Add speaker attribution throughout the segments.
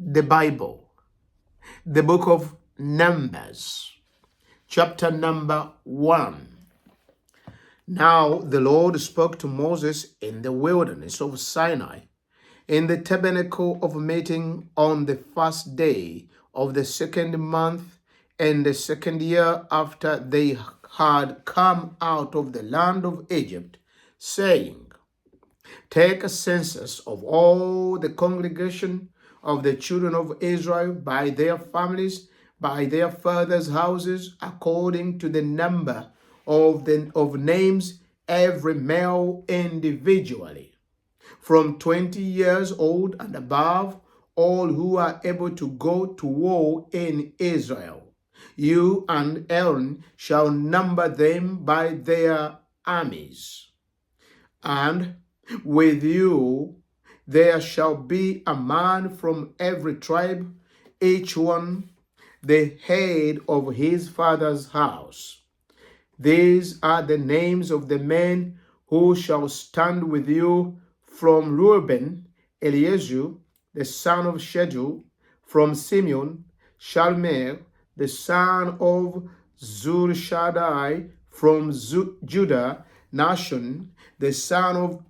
Speaker 1: the Bible, the book of Numbers, chapter number 1. Now the Lord spoke to Moses in the wilderness of Sinai, in the tabernacle of meeting on the first day of the second month in the second year after they had come out of the land of Egypt, saying, Take a census of all the congregation of the children of Israel by their families, by their fathers' houses, according to the number of names, every male individually, from 20 years old and above, all who are able to go to war in Israel. You and Aaron shall number them by their armies. And with you there shall be a man from every tribe, each one the head of his father's house. These are the names of the men who shall stand with you: from Reuben, Eliezer, the son of Shedeur; from Simeon, Shalmir, the son of Zurishaddai; from Judah, Nahshon, the son of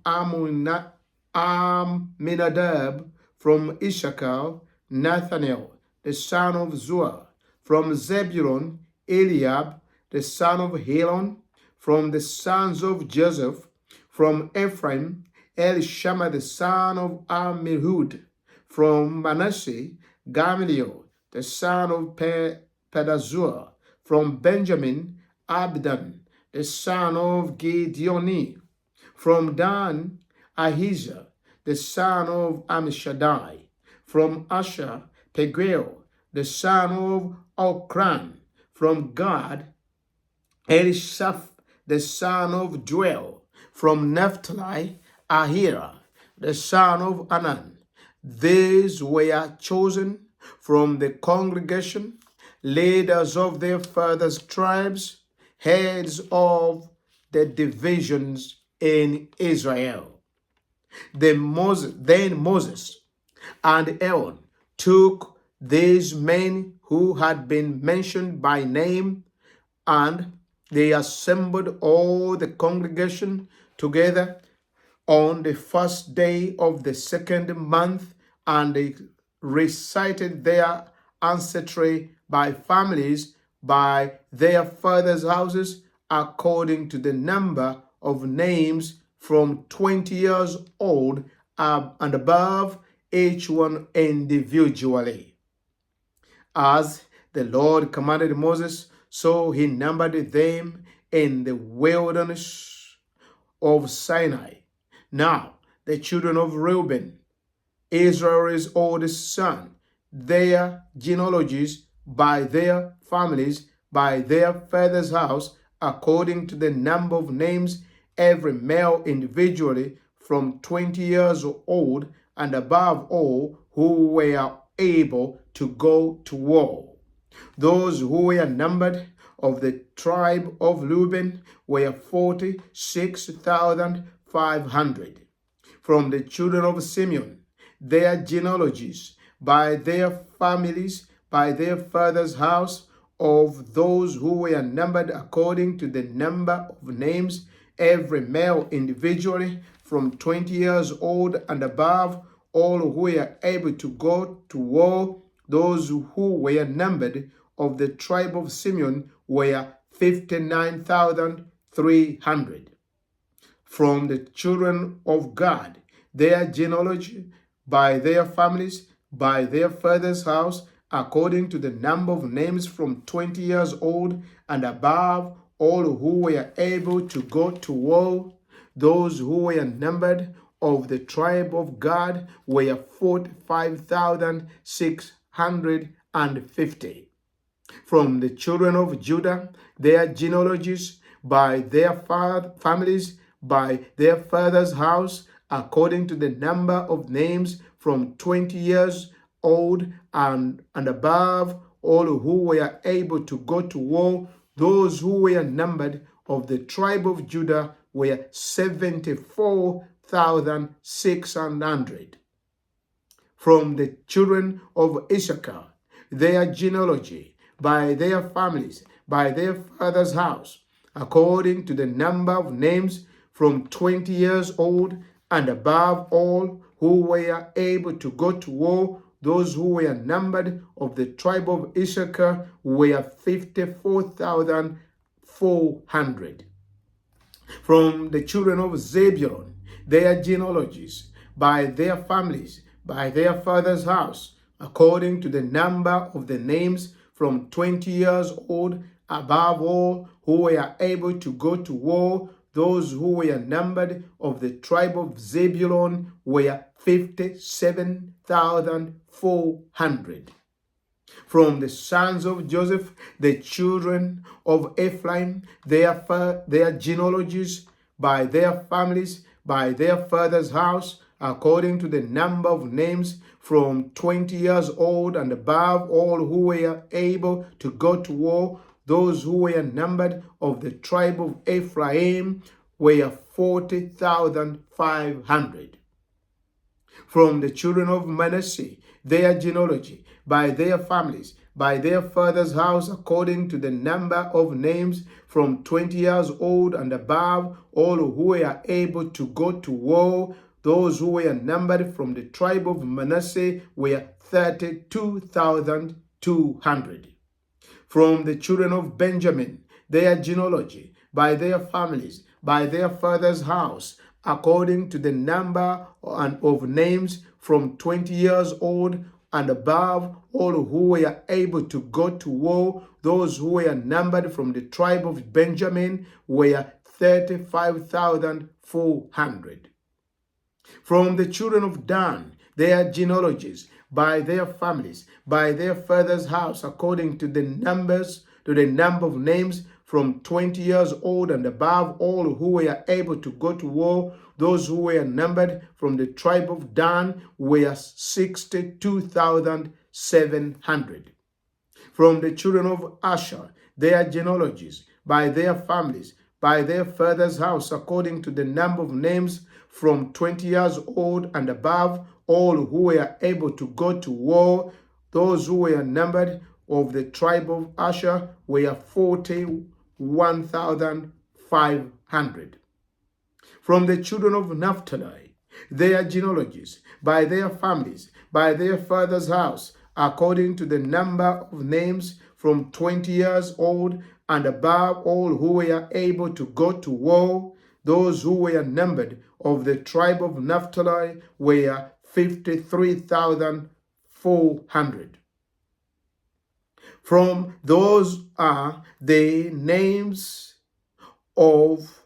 Speaker 1: Amminadab; from Issachar, Nathanael, the son of Zuar; from Zebulun, Eliab, the son of Helon; from the sons of Joseph; from Ephraim, Elishama, the son of Ammihud; from Manasseh, Gamaliel, the son of Pedazur; from Benjamin, Abdan, the son of Gideoni; from Dan, Ahijah, the son of Ammishaddai; from Asher, Pagiel, the son of Okran; from Gad, Elishaph, the son of Joel; from Naphtali, Ahira, the son of Anan. These were chosen from the congregation, leaders of their fathers' tribes, heads of the divisions in Israel. Then Moses and Aaron took these men who had been mentioned by name, and they assembled all the congregation together on the first day of the second month, and they recited their ancestry by families, by their fathers' houses, according to the number of names, from 20 years old and above, each one individually. As the Lord commanded Moses, so he numbered them in the wilderness of Sinai. Now the children of Reuben, Israel's oldest son, their genealogies by their families, by their father's house, according to the number of names, every male individually, from 20 years old and above, all who were able to go to war. Those who were numbered of the tribe of Reuben were 46,500. From the children of Simeon, their genealogies by their families, by their father's house, of those who were numbered according to the number of names, every male individually, from 20 years old and above, all who were able to go to war. Those who were numbered of the tribe of Simeon were 59,300. From the children of Gad, their genealogy by their families, by their father's house, according to the number of names, from 20 years old and above, all who were able to go to war. Those who were numbered of the tribe of Gad were 45,650. From the children of Judah, their genealogies by their families, by their father's house, according to the number of names, from 20 years old and above, all who were able to go to war. Those who were numbered of the tribe of Judah were 74,600. From the children of Issachar, their genealogy, by their families, by their father's house, according to the number of names, from 20 years old and above, all who were able to go to war, those who were numbered of the tribe of Issachar were 54,400. From the children of Zebulun, their genealogies, by their families, by their father's house, according to the number of the names, from 20 years old above, all who were able to go to war, those who were numbered of the tribe of Zebulun were 57,400. From the sons of Joseph, the children of Ephraim, their genealogies, by their families, by their father's house, according to the number of names, from 20 years old and above, all who were able to go to war, those who were numbered of the tribe of Ephraim were 40,500. From the children of Manasseh, their genealogy, by their families, by their father's house, according to the number of names, from 20 years old and above, all who were able to go to war, those who were numbered from the tribe of Manasseh were 32,200. From the children of Benjamin, their genealogy, by their families, by their father's house, according to the number of names, from 20 years old and above, all who were able to go to war, those who were numbered from the tribe of Benjamin were 35,400. From the children of Dan, their genealogies, by their families, by their father's house, according to the number of names, from 20 years old and above, all who were able to go to war, those who were numbered from the tribe of Dan were 62,700. From the children of Asher, their genealogies, by their families, by their father's house, according to the number of names, from 20 years old and above, all who were able to go to war, those who were numbered of the tribe of Asher were 41,500. From the children of Naphtali, their genealogies, by their families, by their father's house, according to the number of names, from 20 years old and above, all who were able to go to war, those who were numbered of the tribe of Naphtali were 53,400. From those are the names of,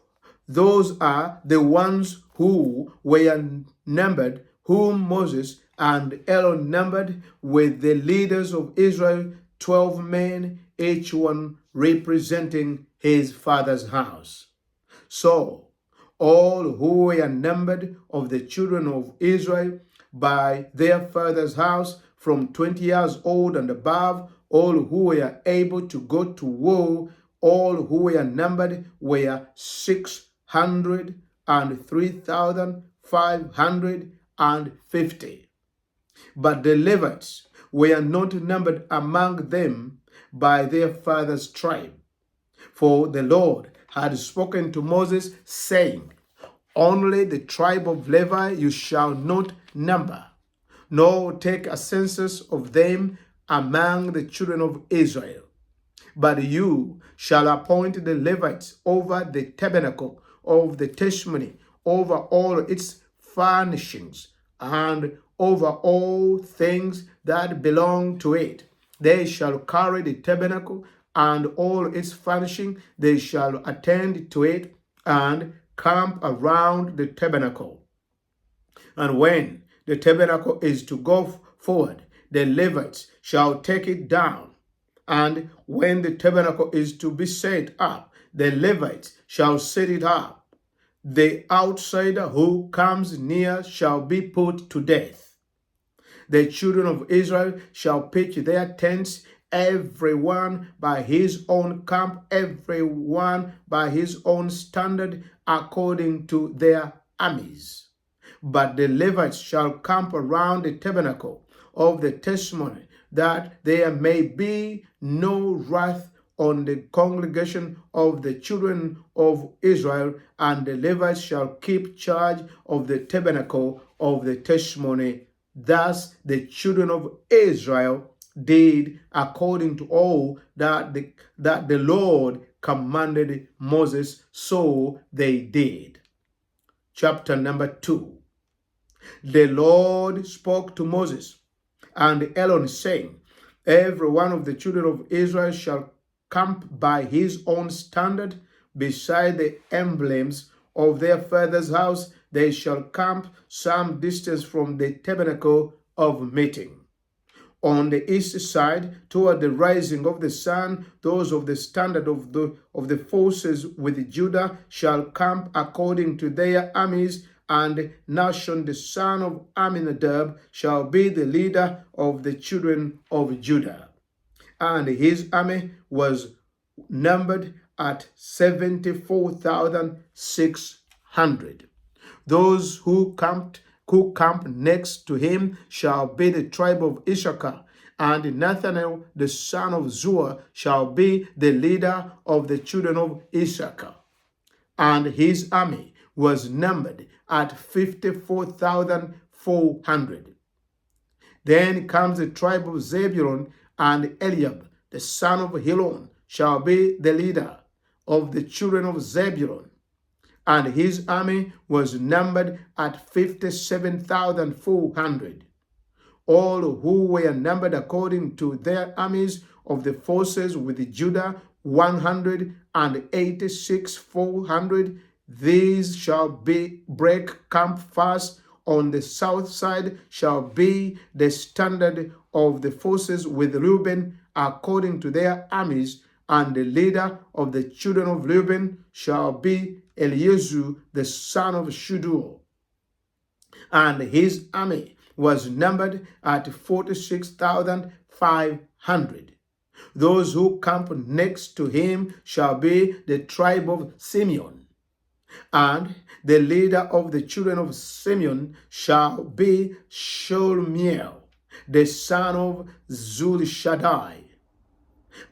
Speaker 1: those are the ones who were numbered, whom Moses and Aaron numbered with the leaders of Israel, 12 men, each one representing his father's house. So all who were numbered of the children of Israel by their father's house, from 20 years old and above, all who were able to go to war, all who were numbered were 603,550. But the Levites were not numbered among them by their father's tribe. For the Lord had spoken to Moses, saying, only the tribe of Levi you shall not number, nor take a census of them among the children of Israel. But you shall appoint the Levites over the tabernacle of the testimony, over all its furnishings, and over all things that belong to it. They shall carry the tabernacle and all its furnishing. They shall attend to it and camp around the tabernacle. And when the tabernacle is to go forward, the Levites shall take it down. And when the tabernacle is to be set up, the Levites shall set it up. The outsider who comes near shall be put to death. The children of Israel shall pitch their tents, everyone by his own camp, everyone by his own standard, according to their armies. But the Levites shall camp around the tabernacle of the testimony, that there may be no wrath on the congregation of the children of Israel, and the Levites shall keep charge of the tabernacle of the testimony. Thus the children of Israel did according to all that the Lord commanded Moses, so they did. Chapter number 2. The Lord spoke to Moses and Aaron, saying, every one of the children of Israel shall camp by his own standard beside the emblems of their father's house. They shall camp some distance from the tabernacle of meeting. On the east side, toward the rising of the sun, those of the standard of the forces with Judah shall camp according to their armies, and Nahshon the son of Amminadab shall be the leader of the children of Judah. And his army was numbered at 74,600. Those who camp next to him shall be the tribe of Issachar, and Nathanael the son of Zuar shall be the leader of the children of Issachar. And his army was numbered at 54,400. Then comes the tribe of Zebulun, and Eliab the son of Helon shall be the leader of the children of Zebulun. And his army was numbered at 57,400. All who were numbered according to their armies of the forces with Judah, 186,400. These shall break camp fast. On the south side shall be the standard of the forces with Reuben according to their armies, and the leader of the children of Reuben shall be Eliezer the son of Shudur. And his army was numbered at 46,500. Those who camp next to him shall be the tribe of Simeon. And the leader of the children of Simeon shall be Sholmiel, the son of Zulishaddai.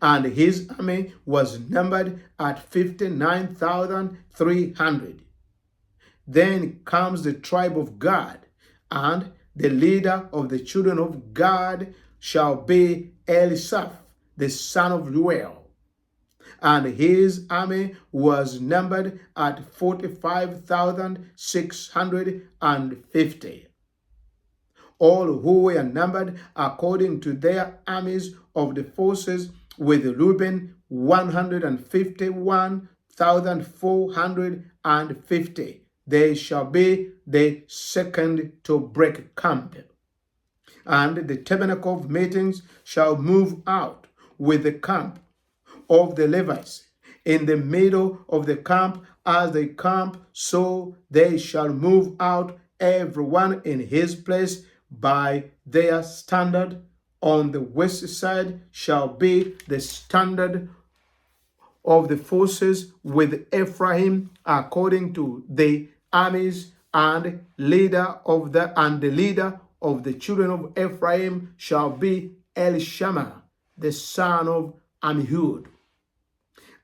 Speaker 1: And his army was numbered at 59,300. Then comes the tribe of Gad, and the leader of the children of Gad shall be Elisaph, the son of Reuel. And his army was numbered at 45,650. All who were numbered according to their armies of the forces with Reuben, 151,450. They shall be the second to break camp. And the tabernacle of meetings shall move out with the camp of the Levites in the middle of the camp. As they camp, so they shall move out, everyone in his place by their standard. On the west side shall be the standard of the forces with Ephraim according to the armies, and the leader of the children of Ephraim shall be Elishama, the son of Amihud.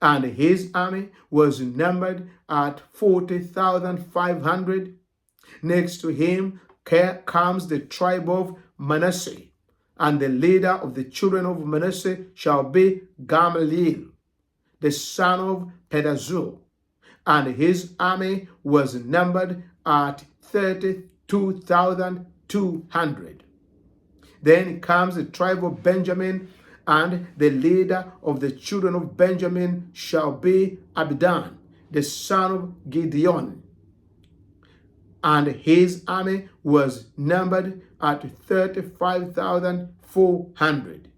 Speaker 1: And his army was numbered at 40,500. Next to him comes the tribe of Manasseh, and the leader of the children of Manasseh shall be Gamaliel, the son of Pedazur. And his army was numbered at 32,200. Then comes the tribe of Benjamin, and the leader of the children of Benjamin shall be Abidan, the son of Gideon. And his army was numbered at 35,400.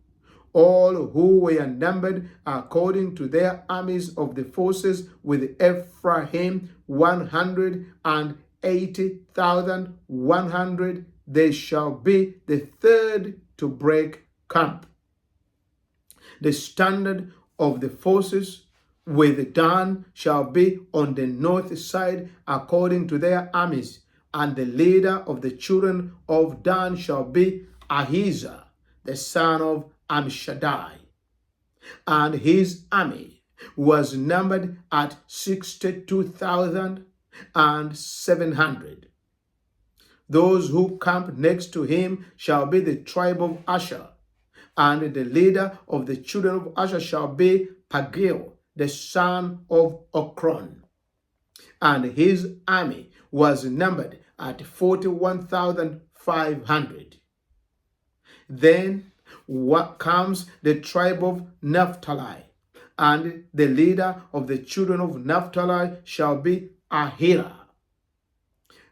Speaker 1: All who were numbered according to their armies of the forces with Ephraim, 180,100. They shall be the third to break camp. The standard of the forces with Dan shall be on the north side according to their armies, And the leader of the children of Dan shall be Ahijah, the son of Ammishaddai. And his army was numbered at 62,700. Those who camp next to him shall be the tribe of Asher, and the leader of the children of Asher shall be Pagiel, the son of Okron. And his army was numbered at 41,500. Then what comes the tribe of Naphtali, and the leader of the children of Naphtali shall be Ahira,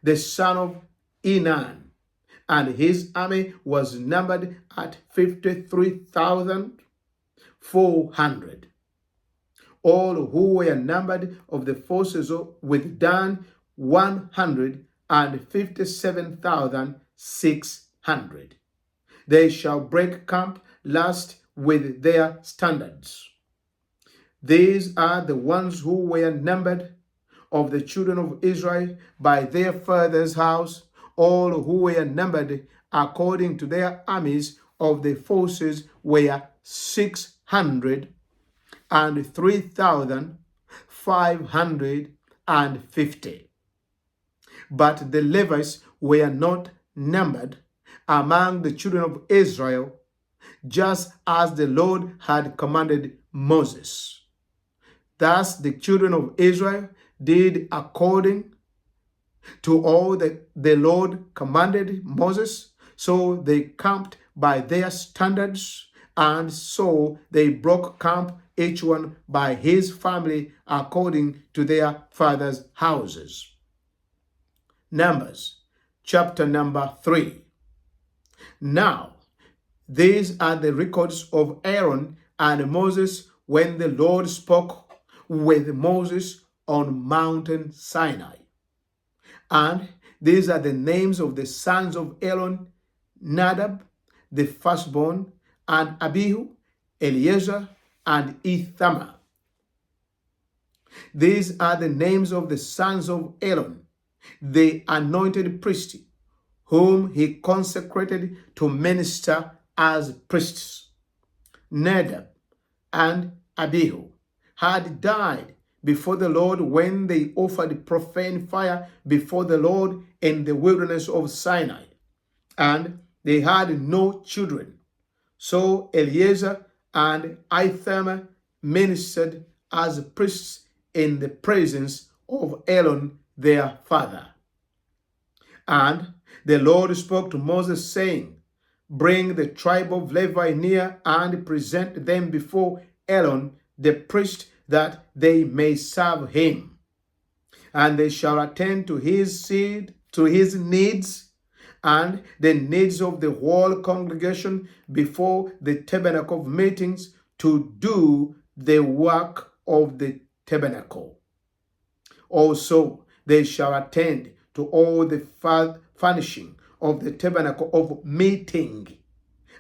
Speaker 1: the son of Enan, and his army was numbered at 53,400. All who were numbered of the forces with Dan 157,600. They shall break camp last with their standards. These are the ones who were numbered of the children of Israel by their father's house, all who were numbered according to their armies of the forces were 603,550. But the Levites were not numbered among the children of Israel, just as the Lord had commanded Moses. Thus the children of Israel did according to all that the Lord commanded Moses. So they camped by their standards, and so they broke camp, each one by his family according to their fathers' houses. Numbers, chapter number 3. Now, these are the records of Aaron and Moses when the Lord spoke with Moses on Mountain Sinai. And these are the names of the sons of Aaron: Nadab, the firstborn, and Abihu, Eleazar, and Ithamar. These are the names of the sons of Aaron, the anointed priest, whom he consecrated to minister as priests. Nadab and Abihu had died before the Lord when they offered profane fire before the Lord in the wilderness of Sinai, and they had no children. So Eleazar and Ithamar ministered as priests in the presence of Aaron their father. And the Lord spoke to Moses, saying, Bring the tribe of Levi near and present them before Aaron the priest, that they may serve him. And they shall attend to his seed, to his needs, and the needs of the whole congregation before the tabernacle of meetings, to do the work of the tabernacle. Also, they shall attend to all the furnishing of the tabernacle of meeting,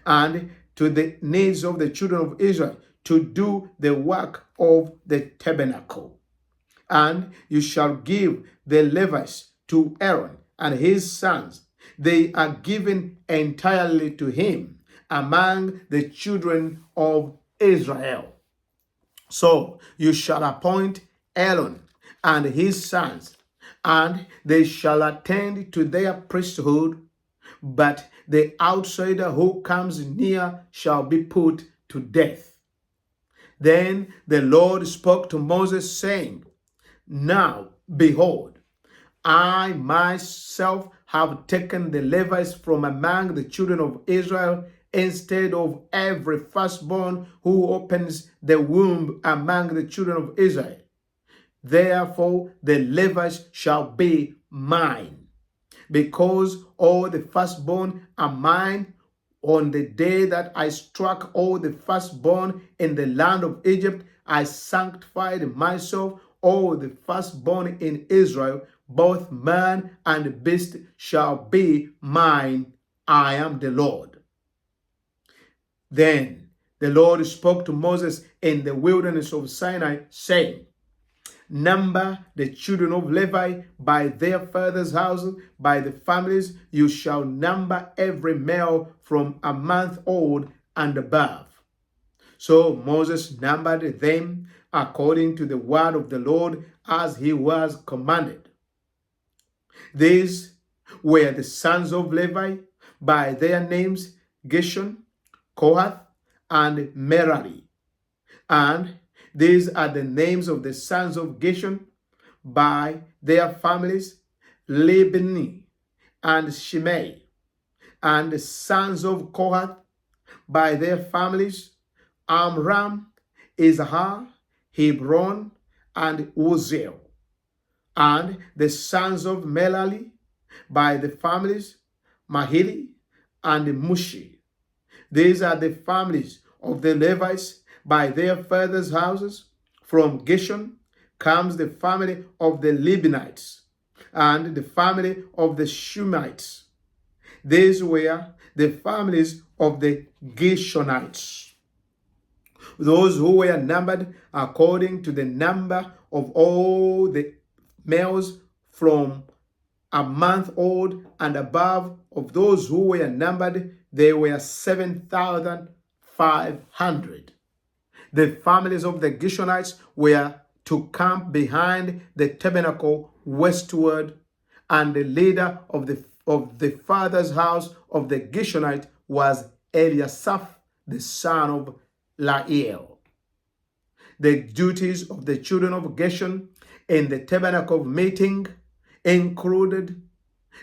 Speaker 1: and to the needs of the children of Israel, to do the work of the tabernacle. And you shall give the Levites to Aaron and his sons. They are given entirely to him among the children of Israel. So you shall appoint Aaron and his sons, and they shall attend to their priesthood, but the outsider who comes near shall be put to death. Then the Lord spoke to Moses, saying, Now, behold, I myself have taken the Levites from among the children of Israel, instead of every firstborn who opens the womb among the children of Israel. Therefore the Levites shall be mine, because all the firstborn are mine. On the day that I struck all the firstborn in the land of Egypt, I sanctified myself. All the firstborn in Israel, both man and beast, shall be mine. I am the Lord. Then the Lord spoke to Moses in the wilderness of Sinai, saying, number the children of Levi by their fathers' houses, by the families. You shall number every male from a month old and above. So Moses numbered them according to the word of the Lord as he was commanded. These were the sons of Levi by their names: Gershon, Kohath, and Merari. And these are the names of the sons of Gershon by their families: Libni and Shimei. And the sons of Kohath by their families: Amram, Izhar, Hebron, and Uzziel. And the sons of Merari by the families: Mahili and Mushi. These are the families of the Levites by their fathers' houses. From Gershon comes the family of the Libnites and the family of the Shumites. These were the families of the Gershonites. Those who were numbered according to the number of all the males from a month old and above, of those who were numbered, they were 7,500. The families of the Gershonites were to camp behind the tabernacle westward, and the leader of the father's house of the Gershonite was Eliasaph, the son of Lael. The duties of the children of Gershon in the tabernacle of meeting included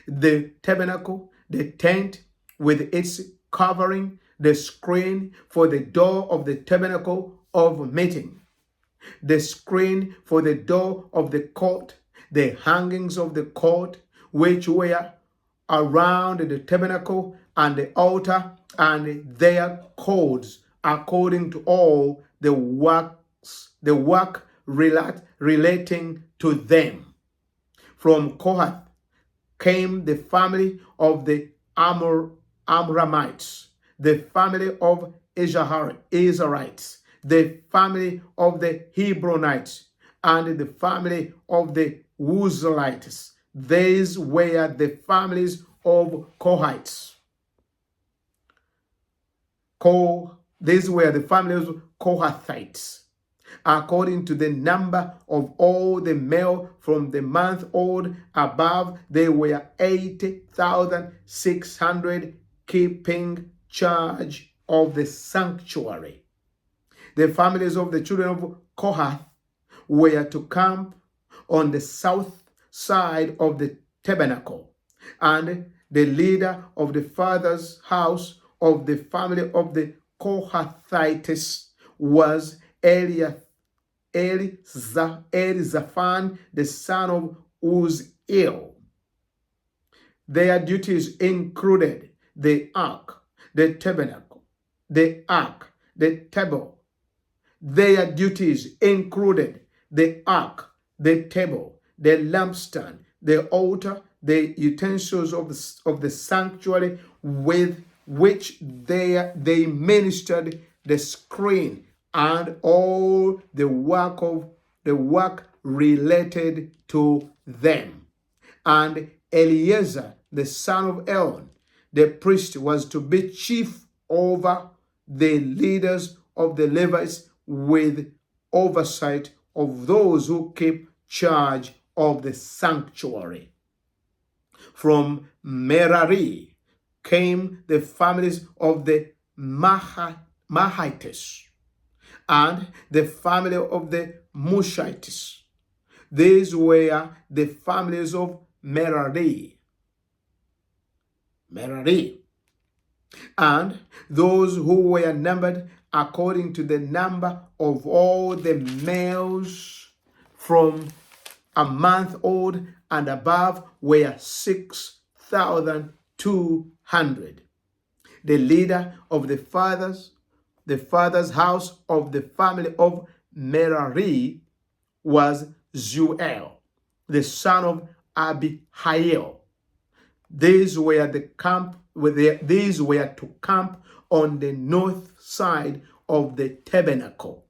Speaker 1: the tabernacle, the tent with its covering, the screen for the door of the tabernacle of meeting, the screen for the door of the court, the hangings of the court which were around the tabernacle and the altar, and their codes according to all the work relating to them. From Kohath came the family of the Amramites, the family of Israelites, the family of the Hebronites, and the family of the Uzzielites. These were the families of Kohites. These were the families of Kohathites. According to the number of all the male from the month old above, they were 80,600, keeping charge of the sanctuary. The families of the children of Kohath were to camp on the south side of the tabernacle, and the leader of the father's house of the family of the Kohathites was Elizaphan, the son of Uzziel. Their duties included the ark, the tabernacle, the ark, the table. Their duties included the ark, the table, the lampstand, the altar, the utensils of the sanctuary with which they ministered, the screen, and all the work related to them. And Eleazar, the son of Aaron, the priest, was to be chief over the leaders of the Levites, with oversight of those who keep charge of the sanctuary. From Merari came the families of the Mahites and the family of the Mushites. These were the families of Merari. And those who were numbered according to the number of all the males from a month old and above were 6,200. The leader of the father's house of the family of Merari was Zuel, the son of Abihail. These were to camp on the north side of the tabernacle.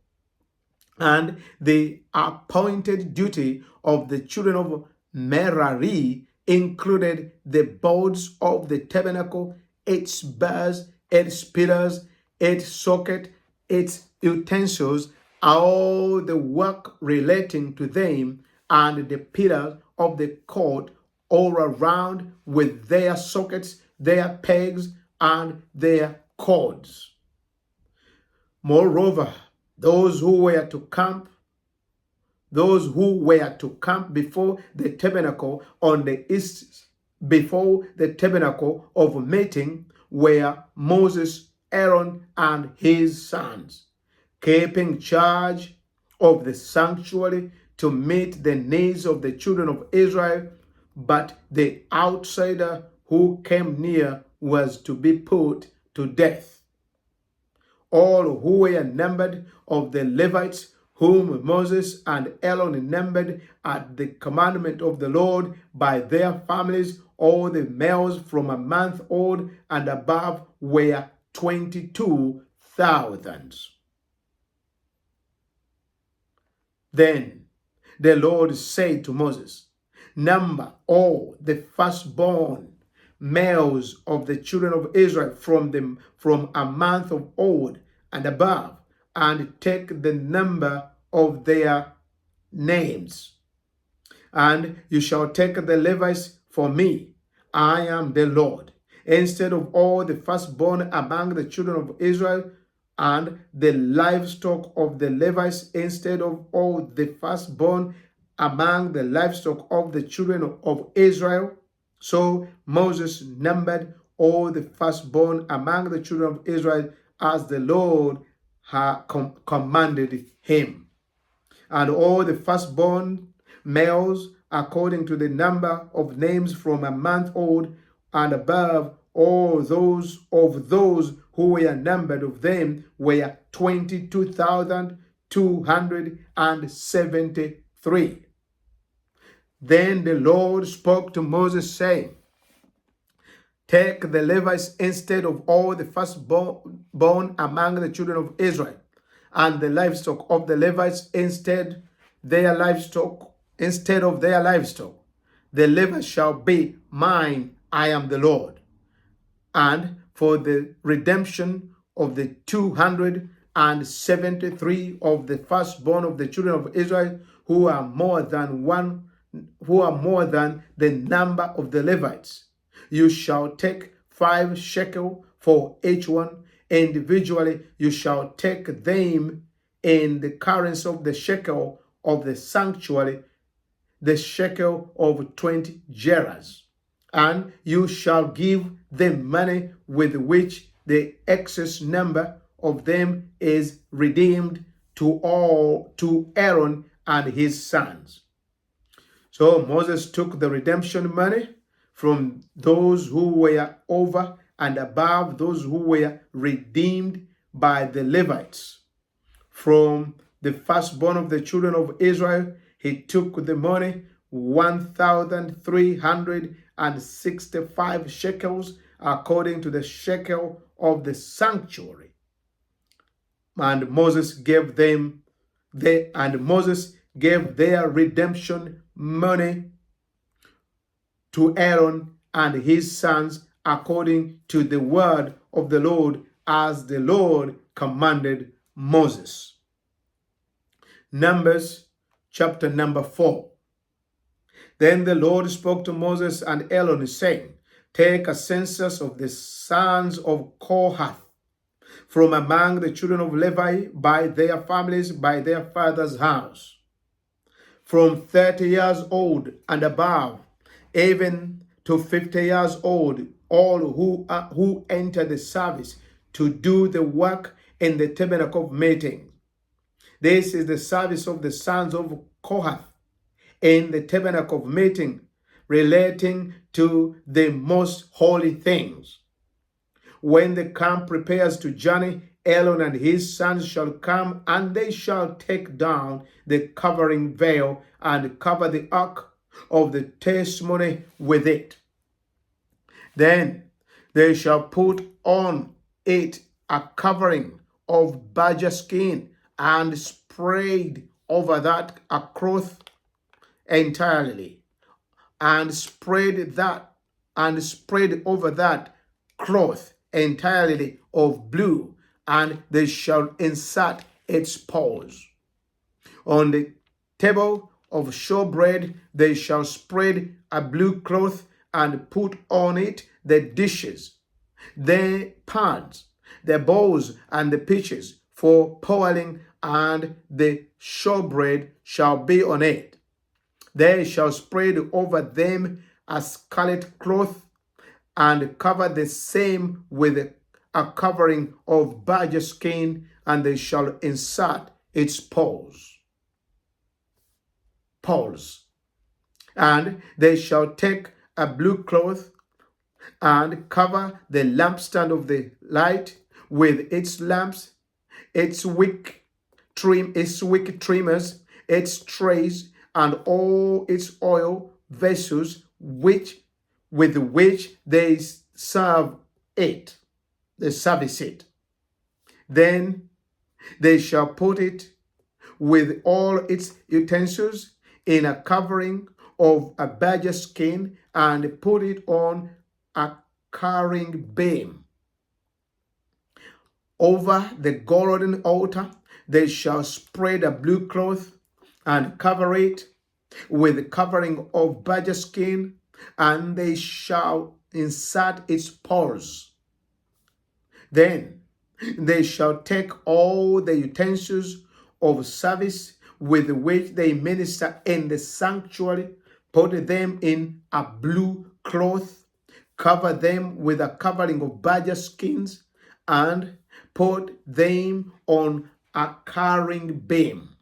Speaker 1: And the appointed duty of the children of Merari included the boards of the tabernacle, its bars, its pillars, its socket, its utensils, all the work relating to them, and the pillars of the court all around with their sockets, their pegs, and their cords. Moreover, those who were to camp before the tabernacle on the east, before the tabernacle of meeting, were Moses, Aaron, and his sons, keeping charge of the sanctuary to meet the needs of the children of Israel. But the outsider who came near was to be put to death. All who were numbered of the Levites, whom Moses and Aaron numbered at the commandment of the Lord by their families, all the males from a month old and above were 22,000. Then the Lord said to Moses, number all the firstborn males of the children of Israel from a month of old and above, and take the number of their names. And you shall take the Levites for me. I am the Lord. Instead of all the firstborn among the children of Israel, and the livestock of the Levites, instead of all the firstborn among the livestock of the children of Israel. So Moses numbered all the firstborn among the children of Israel as the Lord had commanded him. And all the firstborn males, according to the number of names from a month old and above, all those who were numbered of them were 22,273. Then the Lord spoke to Moses, saying, take the Levites instead of all the firstborn among the children of Israel, and the livestock of the Levites instead of their livestock. The Levites shall be mine, I am the Lord. And for the redemption of the 273 of the firstborn of the children of Israel, who are more than the number of the Levites, you shall take 5 shekel for each one. Individually, you shall take them in the currency of the shekel of the sanctuary, the shekel of 20 gerahs. And you shall give them money with which the excess number of them is redeemed to Aaron and his sons. So Moses took the redemption money from those who were over and above those who were redeemed by the Levites. From the firstborn of the children of Israel, he took the money, 1,365 shekels, according to the shekel of the sanctuary. And Moses gave their redemption money to Aaron and his sons, according to the word of the Lord, as the Lord commanded Moses. Numbers chapter number 4. Then the Lord spoke to Moses and Aaron, saying, take a census of the sons of Kohath from among the children of Levi by their families, by their father's house, from 30 years old and above, even to 50 years old, all who enter the service to do the work in the tabernacle of meeting. This is the service of the sons of Kohath in the tabernacle of meeting, relating to the most holy things. When the camp prepares to journey, Aaron and his sons shall come, and they shall take down the covering veil and cover the ark of the testimony with it. Then they shall put on it a covering of badger skin and spread over that a cloth entirely, and spread over that cloth entirely of blue, and they shall insert its paws. On the table of showbread they shall spread a blue cloth, and put on it the dishes, the pans, the bowls, and the pitchers for pouring, and the showbread shall be on it. They shall spread over them a scarlet cloth, and cover the same with a covering of badger skin, and they shall insert its paws. And they shall take a blue cloth and cover the lampstand of the light with its lamps, its wick trimmers, its trays, and all its oil vessels with which they service it. Then they shall put it with all its utensils in a covering of a badger skin, and put it on a carrying beam. Over the golden altar they shall spread a blue cloth, and cover it with a covering of badger skin, and they shall insert its paws. Then they shall take all the utensils of service with which they minister in the sanctuary, put them in a blue cloth, cover them with a covering of badger skins, and put them on a carrying beam.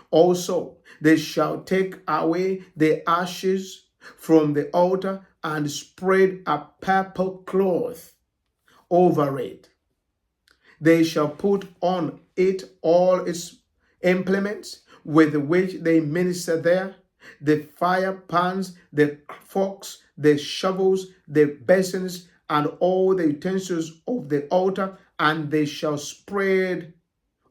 Speaker 1: Also, they shall take away the ashes from the altar, and spread a purple cloth over it. They shall put on it all its implements with which they minister there, the fire pans, the forks, the shovels, the basins, and all the utensils of the altar, and they shall spread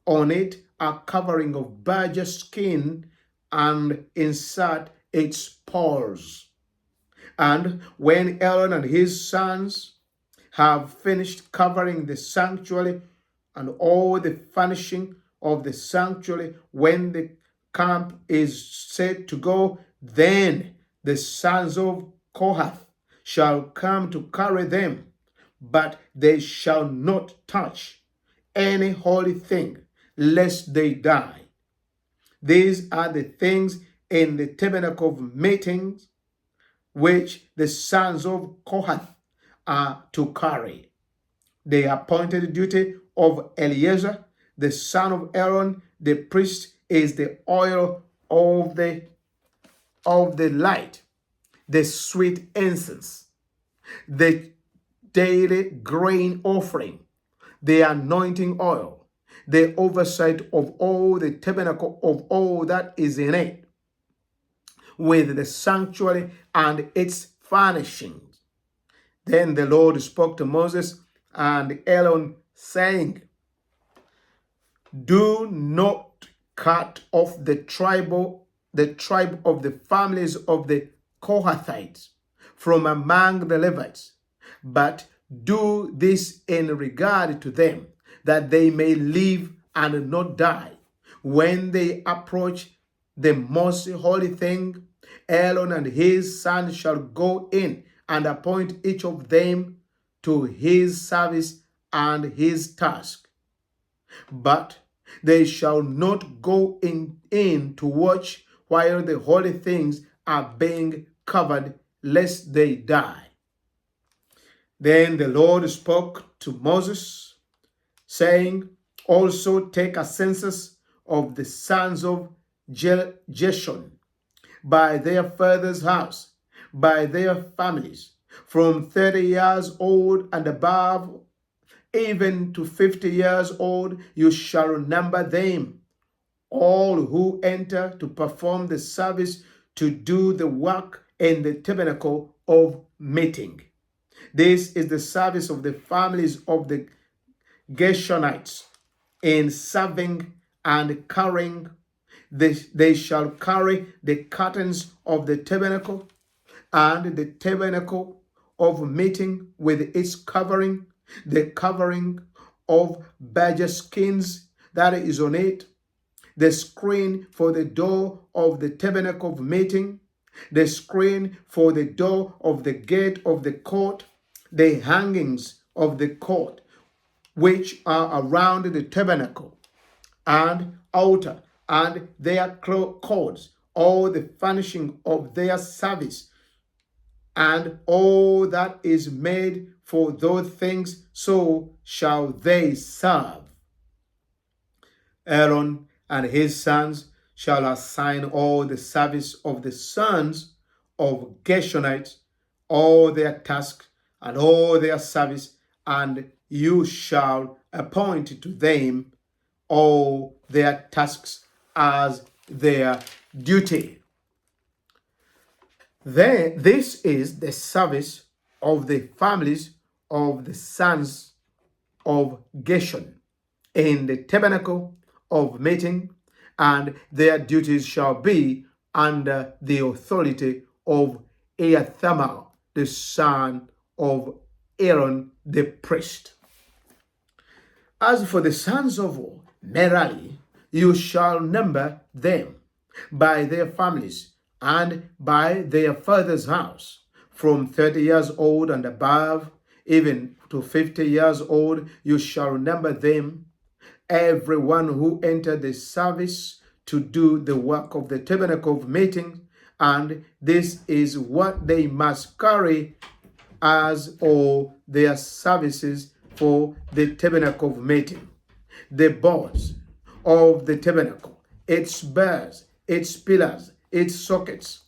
Speaker 1: on it a covering of badger skin, and insert its paws. And when Aaron and his sons have finished covering the sanctuary and all the furnishing of the sanctuary, when the camp is set to go, then the sons of Kohath shall come to carry them, but they shall not touch any holy thing, lest they die. These are the things in the tabernacle of meetings which the sons of Kohath are to carry. The appointed duty of Eleazar, the son of Aaron, the priest, is the oil of the light, the sweet incense, the daily grain offering, the anointing oil, the oversight of all the tabernacle of all that is in it, with the sanctuary and its furnishings. Then the Lord spoke to Moses and Aaron, saying, do not cut off the tribe of the families of the Kohathites from among the Levites, but do this in regard to them, that they may live and not die. When they approach the most holy thing, Aaron and his sons shall go in and appoint each of them to his service and his task. But they shall not go in to watch while the holy things are being covered, lest they die. Then the Lord spoke to Moses, saying, also take a census of the sons of Jeshon, by their father's house, by their families, from 30 years old and above, even to 50 years old, you shall number them, all who enter to perform the service, to do the work in the tabernacle of meeting. This is the service of the families of the Gershonites in serving and carrying they shall carry the curtains of the tabernacle, and the tabernacle of meeting with its covering, the covering of badger skins that is on it, the screen for the door of the tabernacle of meeting, the screen for the door of the gate of the court, the hangings of the court which are around the tabernacle and altar, and their cords, all the furnishing of their service, and all that is made for those things, so shall they serve. Aaron and his sons shall assign all the service of the sons of Gershonites, all their tasks and all their service, and you shall appoint to them all their tasks as their duty. This is the service of the families of the sons of Gershon in the tabernacle of meeting, and their duties shall be under the authority of Eleazar, the son of Aaron the priest. As for the sons of Merari, you shall number them by their families and by their father's house, from 30 years old and above, even to 50 years old, you shall number them, everyone who entered the service to do the work of the tabernacle of meeting, and this is what they must carry as all their services for the tabernacle of meeting: the boards of the tabernacle, its bars, its pillars, its sockets,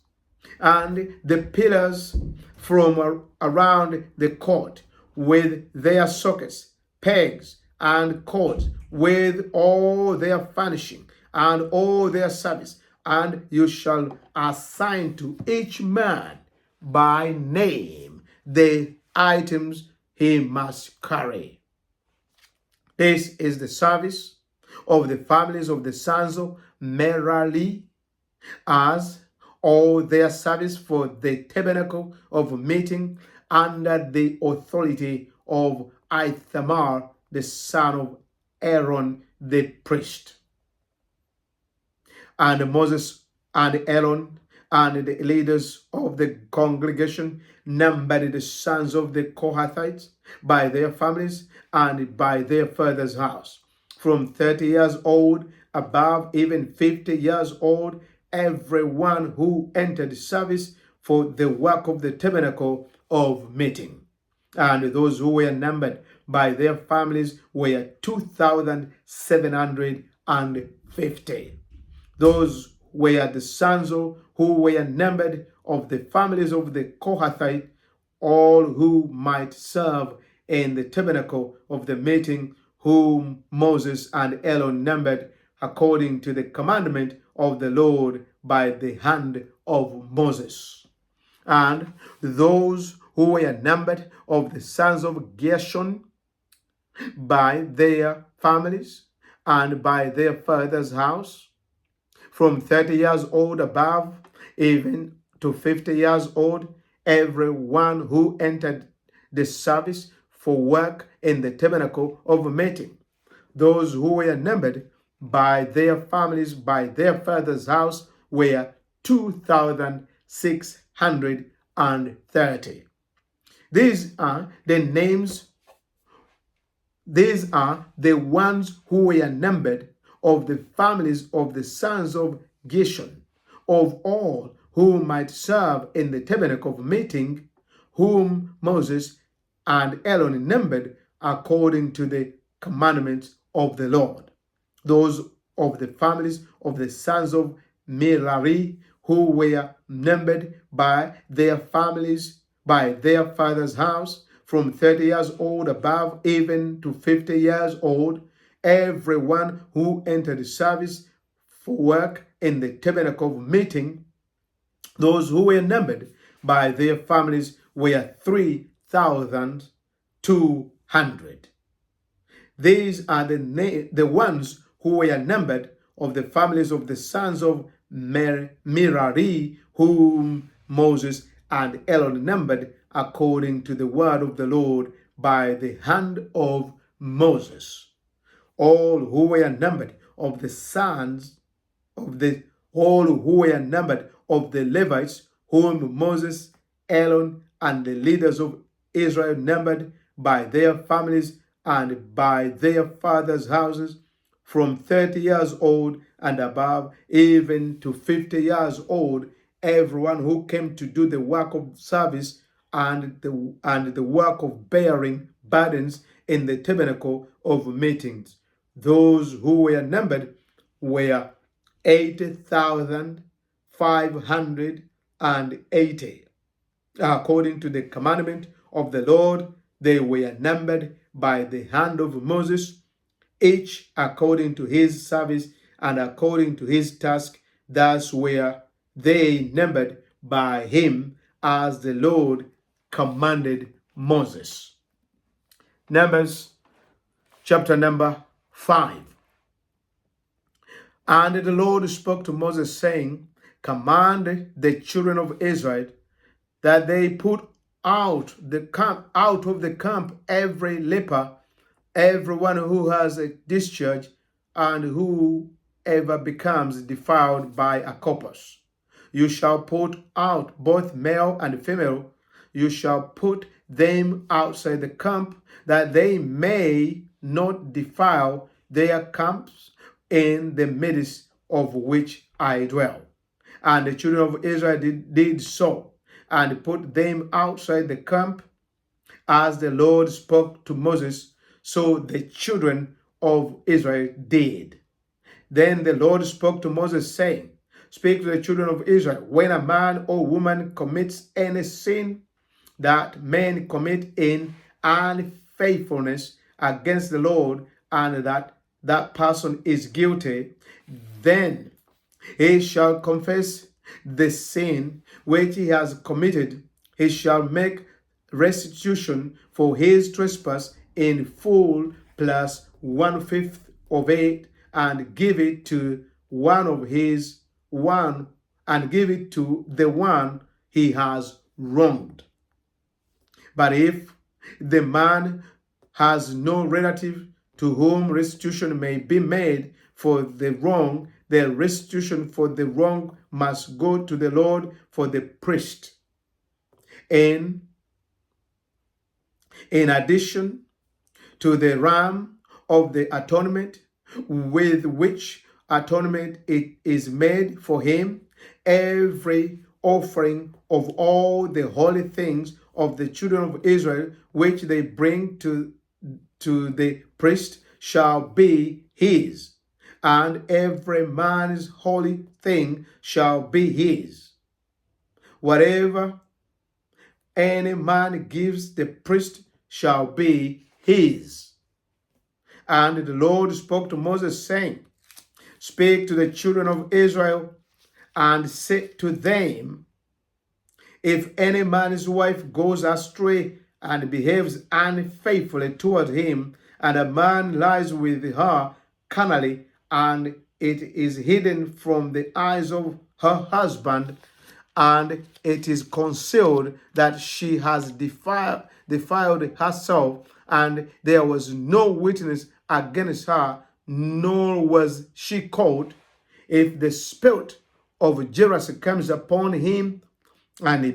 Speaker 1: and the pillars from around the court with their sockets, pegs, and cords, with all their furnishing and all their service, and you shall assign to each man by name the items he must carry. This is the service of the families of the sons of Merari, as all their service for the tabernacle of meeting under the authority of Ithamar, the son of Aaron the priest. And Moses and Aaron and the leaders of the congregation numbered the sons of the Kohathites by their families and by their father's house, from 30 years old above, even 50 years old, everyone who entered service for the work of the tabernacle of meeting. And those who were numbered by their families were 2,750. Those were the sons who were numbered of the families of the Kohathite, all who might serve in the tabernacle of the meeting, whom Moses and Aaron numbered according to the commandment of the Lord by the hand of Moses. And those who were numbered of the sons of Gershon by their families and by their father's house, from 30 years old above, even to 50 years old, everyone who entered the service for work in the tabernacle of meeting. Those who were numbered by their families, by their father's house, were 2,630. These are the names, these are the ones who were numbered of the families of the sons of Gershon, of all who might serve in the tabernacle of meeting, whom Moses and Aaron numbered according to the commandments of the Lord. Those of the families of the sons of Merari, who were numbered by their families, by their father's house, from 30 years old above, even to 50 years old, everyone who entered the service for work in the tabernacle of meeting, those who were numbered by their families were 3,200. These are the ones who were numbered of the families of the sons of Merari, whom Moses and Aaron numbered according to the word of the Lord by the hand of Moses. All who were numbered of the sons of the all who were numbered of the Levites, whom Moses, Aaron, and the leaders of Israel numbered by their families and by their fathers' houses, from 30 years old and above, even to 50 years old, everyone who came to do the work of service and the work of bearing burdens in the tabernacle of meetings. Those who were numbered were 80,580. According to the commandment of the Lord, they were numbered by the hand of Moses, each according to his service and according to his task. Thus were they numbered by him as the Lord commanded Moses. Numbers chapter number 5. And the Lord spoke to Moses, saying, command the children of Israel that they put out of the camp every leper, everyone who has a discharge, and whoever becomes defiled by a corpus. You shall put out both male and female. You shall put them outside the camp, that they may not defile their camps in the midst of which I dwell. And the children of Israel did so, and put them outside the camp, as the Lord spoke to Moses. So the children of Israel did. Then the Lord spoke to Moses, saying, speak to the children of Israel, when a man or woman commits any sin that men commit in unfaithfulness against the Lord, and that person is guilty, then he shall confess the sin which he has committed. He shall make restitution for his trespass in full, plus 1/5 of it, and give it to the one he has wronged. But if the man has no relative to whom restitution may be made for the wrong, the restitution for the wrong must go to the Lord for the priest. In addition to the ram of the atonement, with which atonement it is made for him, every offering of all the holy things of the children of Israel, which they bring to the priest, shall be his. And every man's holy thing shall be his. Whatever any man gives the priest shall be his. And the Lord spoke to Moses, saying, speak to the children of Israel, and say to them, if any man's wife goes astray and behaves unfaithfully toward him, and a man lies with her carnally, and it is hidden from the eyes of her husband, and it is concealed that she has defiled herself, and there was no witness against her, nor was she caught, if the spirit of jealousy comes upon him, and he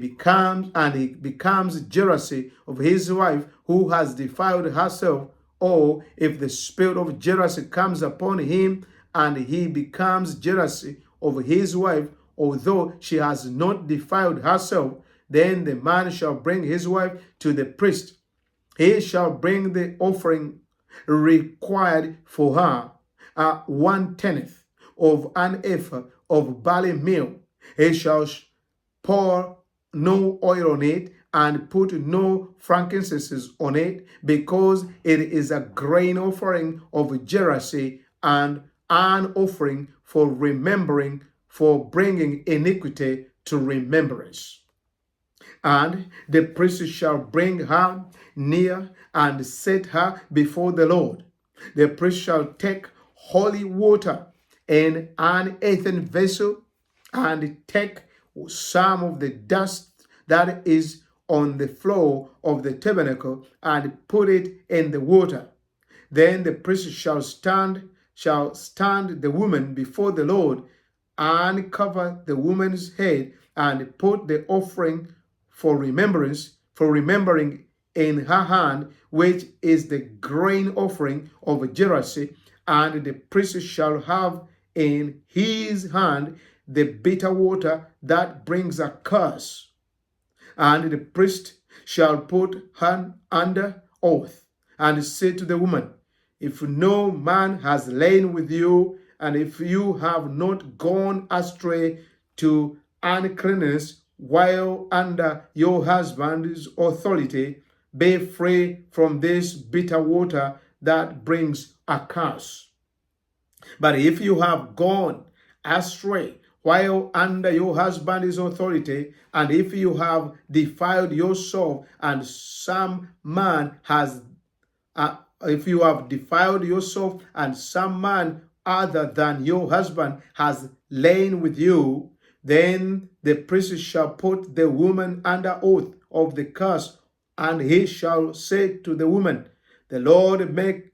Speaker 1: becomes jealousy of his wife who has defiled herself, or if the spirit of jealousy comes upon him, and he becomes jealousy of his wife, although she has not defiled herself, then the man shall bring his wife to the priest. He shall bring the offering required for her, 1/10 of an ephah of barley meal. He shall pour no oil on it, and put no frankincense on it, because it is a grain offering of jealousy, and an offering for remembering, for bringing iniquity to remembrance. And the priest shall bring her near and set her before the Lord. The priest shall take holy water in an earthen vessel, and take some of the dust that is on the floor of the tabernacle and put it in the water. Then the priest shall stand the woman before the Lord and cover the woman's head and put the offering for remembering in her hand, which is the grain offering of jealousy, and the priest shall have in his hand the bitter water that brings a curse. And the priest shall put her under oath and say to the woman, if no man has lain with you, and if you have not gone astray to uncleanness while under your husband's authority, be free from this bitter water that brings a curse. But if you have gone astray while under your husband's authority, and if you have defiled yourself, and some man has if you have defiled yourself, and some man other than your husband has lain with you, then the priest shall put the woman under oath of the curse, and he shall say to the woman, the Lord make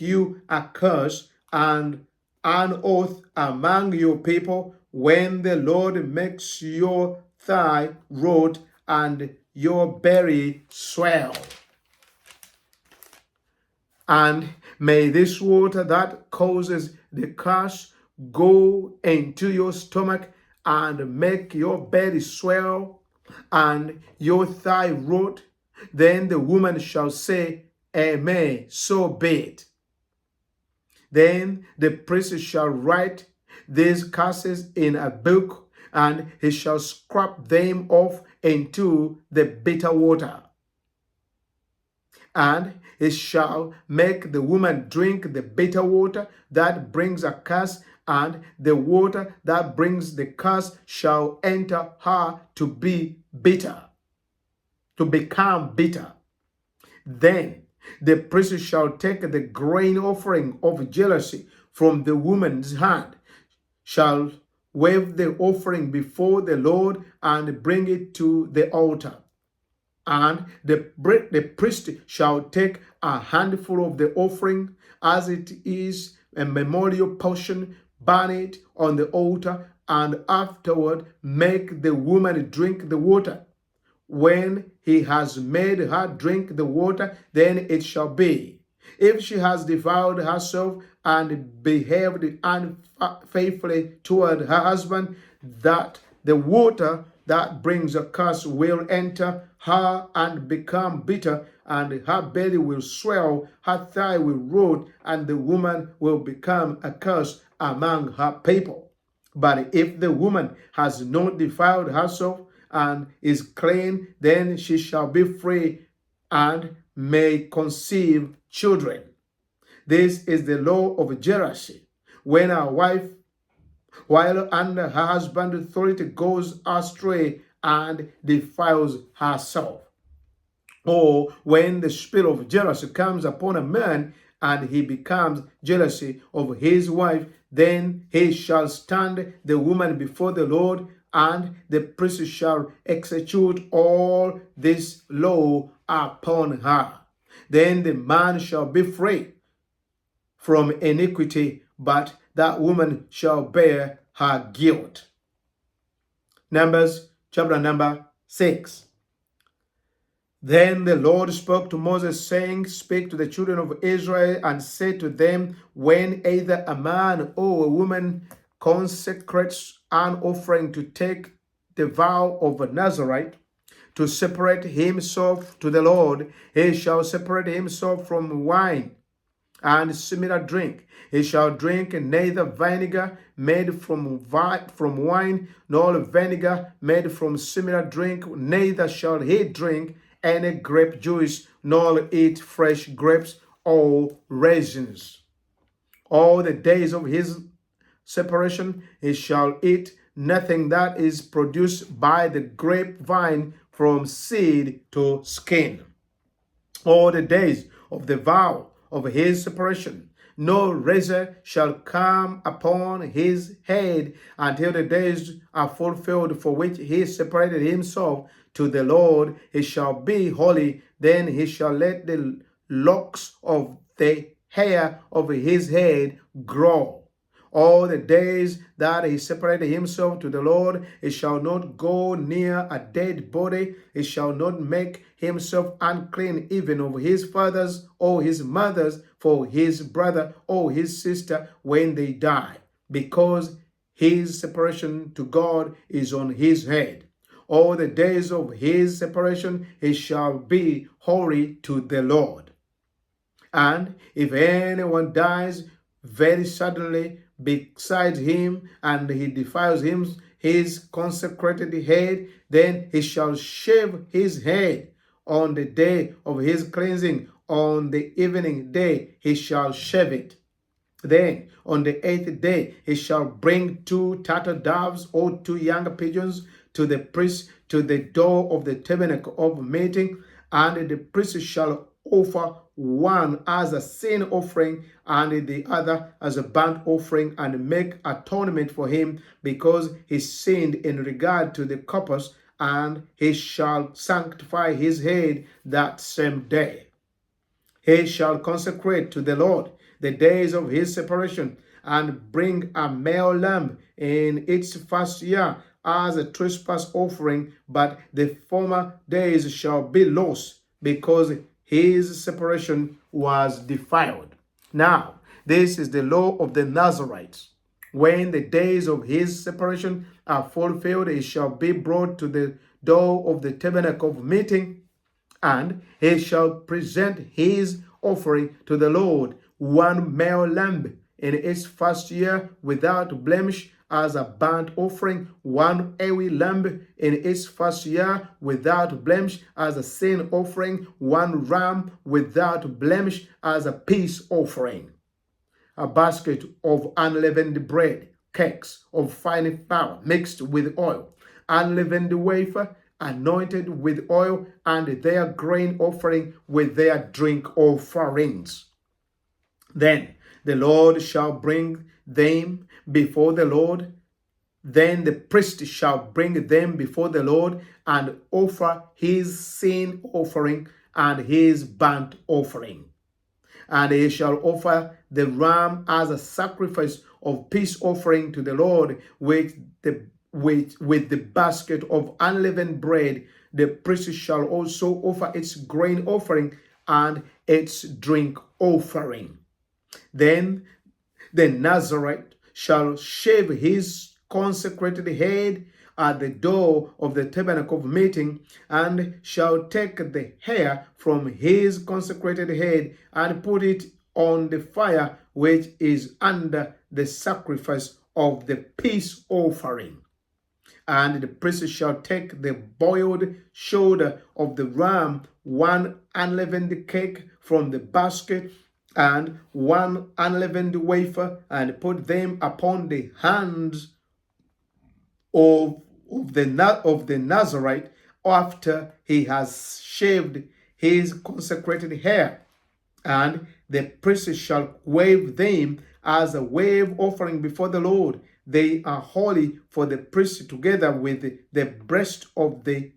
Speaker 1: you a curse and an oath among your people, when the Lord makes your thigh rot and your belly swell. And may this water that causes the curse go into your stomach and make your belly swell and your thigh rot. Then the woman shall say, Amen, so be it. Then the priest shall write these curses in a book, and he shall scrap them off into the bitter water. And he shall make the woman drink the bitter water that brings a curse, and the water that brings the curse shall enter her to be bitter, to become bitter. Then the priest shall take the grain offering of jealousy from the woman's hand, shall wave the offering before the Lord and bring it to the altar. And the priest shall take a handful of the offering, as it is a memorial portion, burn it on the altar, and afterward make the woman drink the water. When he has made her drink the water, then it shall be, if she has defiled herself and behaved unfaithfully toward her husband, that the water that brings a curse will enter her and become bitter, and her belly will swell, her thigh will rot, and the woman will become a curse among her people. But if the woman has not defiled herself and is clean, then she shall be free and may conceive children. This is the law of jealousy. When a wife, while under her husband's authority, goes astray and defiles herself, or when the spirit of jealousy comes upon a man and he becomes jealousy of his wife, then he shall stand the woman before the Lord, and the priest shall execute all this law upon her. Then the man shall be free from iniquity, but that woman shall bear her guilt. Numbers chapter number 6. Then the Lord spoke to Moses, saying, Speak to the children of Israel and say to them, when either a man or a woman consecrates an offering to take the vow of a Nazarite, to separate himself to the Lord, he shall separate himself from wine and similar drink. He shall drink neither vinegar made from wine, nor vinegar made from similar drink, neither shall he drink any grape juice, nor eat fresh grapes or raisins. All the days of his separation he shall eat nothing that is produced by the grapevine, from seed to skin. All the days of the vow of his separation. No razor shall come upon his head until the days are fulfilled for which he separated himself to the Lord. He shall be holy. Then he shall let the locks of the hair of his head grow. All the days that he separated himself to the Lord, he shall not go near a dead body. He shall not make himself unclean even of his fathers or his mothers, for his brother or his sister when they die, because his separation to God is on his head. All the days of his separation he shall be holy to the Lord. And if anyone dies very suddenly beside him, and he defiles his consecrated head, then he shall shave his head on the day of his cleansing. On the evening day he shall shave it. Then on the 8th day he shall bring 2 turtle doves or 2 young pigeons to the priest to the door of the tabernacle of meeting, and the priest shall offer one as a sin offering and the other as a burnt offering, and make atonement for him because he sinned in regard to the corpus, and he shall sanctify his head that same day. He shall consecrate to the Lord the days of his separation, and bring a male lamb in its first year as a trespass offering, but the former days shall be lost, because his separation was defiled. Now, this is the law of the Nazarites. When the days of his separation are fulfilled, he shall be brought to the door of the tabernacle of meeting, and he shall present his offering to the Lord, one male lamb in its first year without blemish as a burnt offering, one ewe lamb in its first year without blemish as a sin offering, one ram without blemish as a peace offering. A basket of unleavened bread, cakes of fine flour mixed with oil, unleavened wafer, anointed with oil, and their grain offering with their drink offerings. Then the Lord shall bring them before the Lord. Then the priest shall bring them before the Lord and offer his sin offering and his burnt offering. And he shall offer the ram as a sacrifice of peace offering to the Lord with the basket of unleavened bread. The priest shall also offer its grain offering and its drink offering. Then the Nazarite shall shave his consecrated head at the door of the tabernacle of meeting, and shall take the hair from his consecrated head and put it on the fire which is under the sacrifice of the peace offering. And the priest shall take the boiled shoulder of the ram, one unleavened cake from the basket, and one unleavened wafer, and put them upon the hands of the Nazarite after he has shaved his consecrated hair. And the priest shall wave them as a wave offering before the Lord. They are holy for the priest, together with the breast of the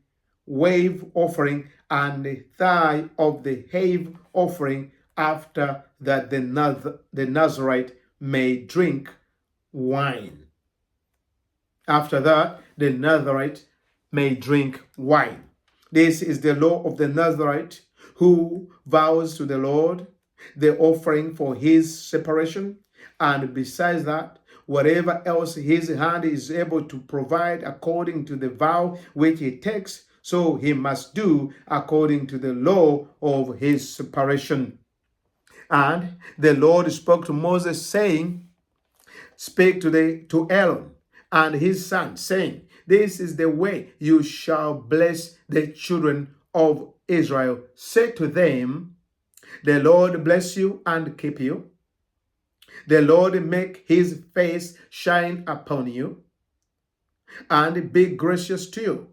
Speaker 1: wave offering and the thigh of the have offering. After that, the Nazarite may drink wine. After that, the Nazarite may drink wine. This is the law of the Nazarite who vows to the Lord the offering for his separation, and besides that, whatever else his hand is able to provide according to the vow which he takes, so he must do according to the law of his separation. And the Lord spoke to Moses, saying, "Speak to Aaron and his son, saying, This is the way you shall bless the children of Israel. Say to them, The Lord bless you and keep you. The Lord make his face shine upon you and be gracious to you.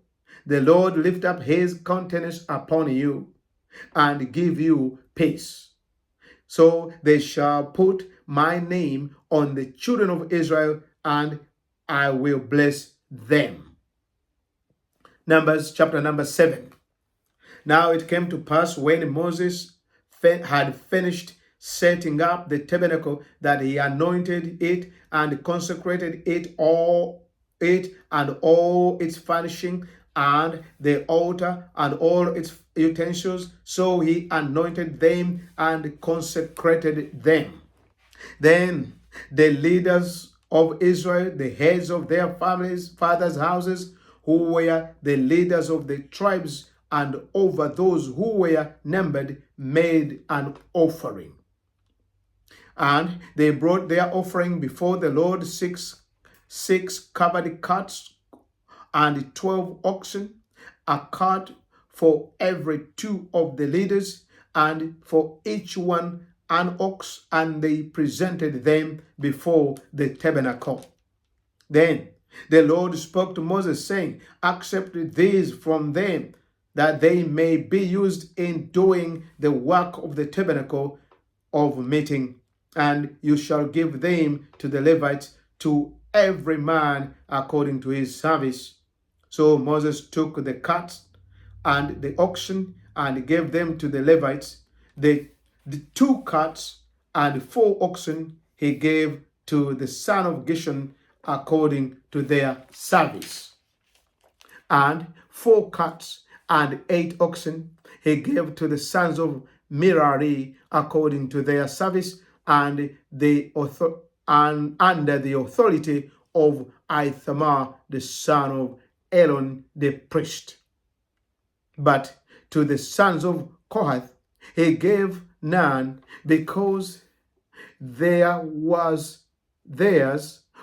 Speaker 1: The Lord lift up his countenance upon you and give you peace." So they shall put my name on the children of Israel, and I will bless them. Numbers chapter number 7. Now it came to pass when Moses had finished setting up the tabernacle that he anointed it and consecrated it and all its furnishing and the altar and all its utensils. So he anointed them and consecrated them. Then the leaders of Israel, the heads of their families, fathers' houses, who were the leaders of the tribes, and over those who were numbered, made an offering. And they brought their offering before the Lord, six covered carts and 12 oxen, a cart for every 2 of the leaders, and for each one an ox, and they presented them before the tabernacle. Then the Lord spoke to Moses, saying, accept these from them, that they may be used in doing the work of the tabernacle of meeting, and you shall give them to the Levites, to every man according to his service. So Moses took the carts and the oxen and gave them to the Levites. The 2 carts and 4 oxen he gave to the son of Gershon according to their service. And 4 carts and 8 oxen he gave to the sons of Merari according to their service, and under the authority of Ithamar the son of Aaron the priest. But to the sons of Kohath he gave none, because theirs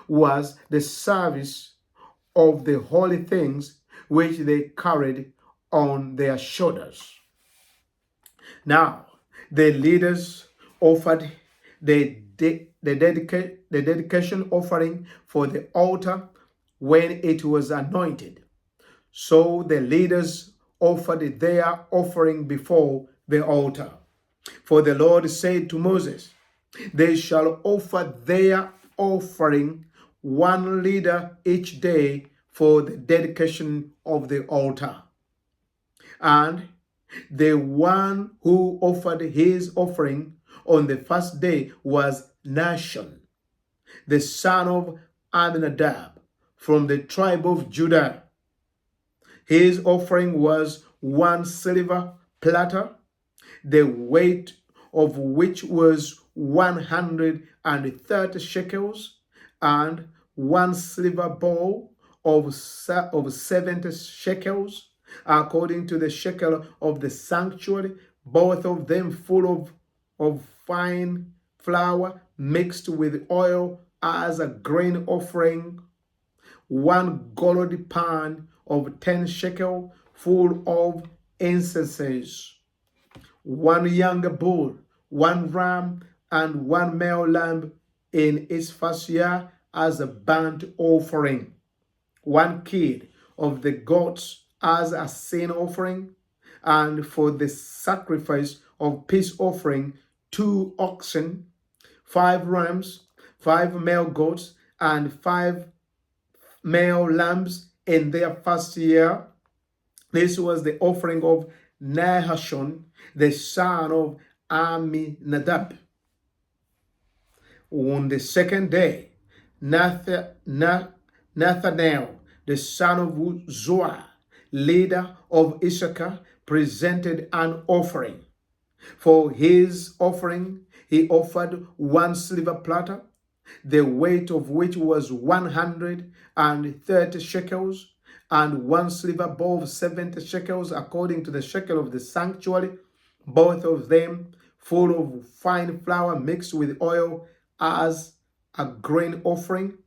Speaker 1: was the service of the holy things which they carried on their shoulders. Now the leaders offered the dedication offering for the altar when it was anointed. So the leaders offered their offering before the altar. For the Lord said to Moses, they shall offer their offering 1 leader each day for the dedication of the altar. And the one who offered his offering on the first day was Nahshon, the son of Amminadab, from the tribe of Judah. His offering was 1 silver platter, the weight of which was 130 shekels, and 1 silver bowl of 70 shekels, according to the shekel of the sanctuary, both of them full of fine flour mixed with oil as a grain offering, 1 gold pan of 10 shekel full of incense, 1 young bull, 1 ram, and 1 male lamb in its first year as a burnt offering, 1 kid of the goats as a sin offering, and for the sacrifice of peace offering 2 oxen, 5 rams, 5 male goats, and 5 male lambs in their first year. This was the offering of Nahshon, the son of Amminadab. On the second day, Nathanael, the son of Zuar, leader of Issachar, presented an offering. For his offering, he offered 1 silver platter, the weight of which was 130 shekels, and 1 silver bowl of 70 shekels, according to the shekel of the sanctuary, both of them full of fine flour mixed with oil as a grain offering,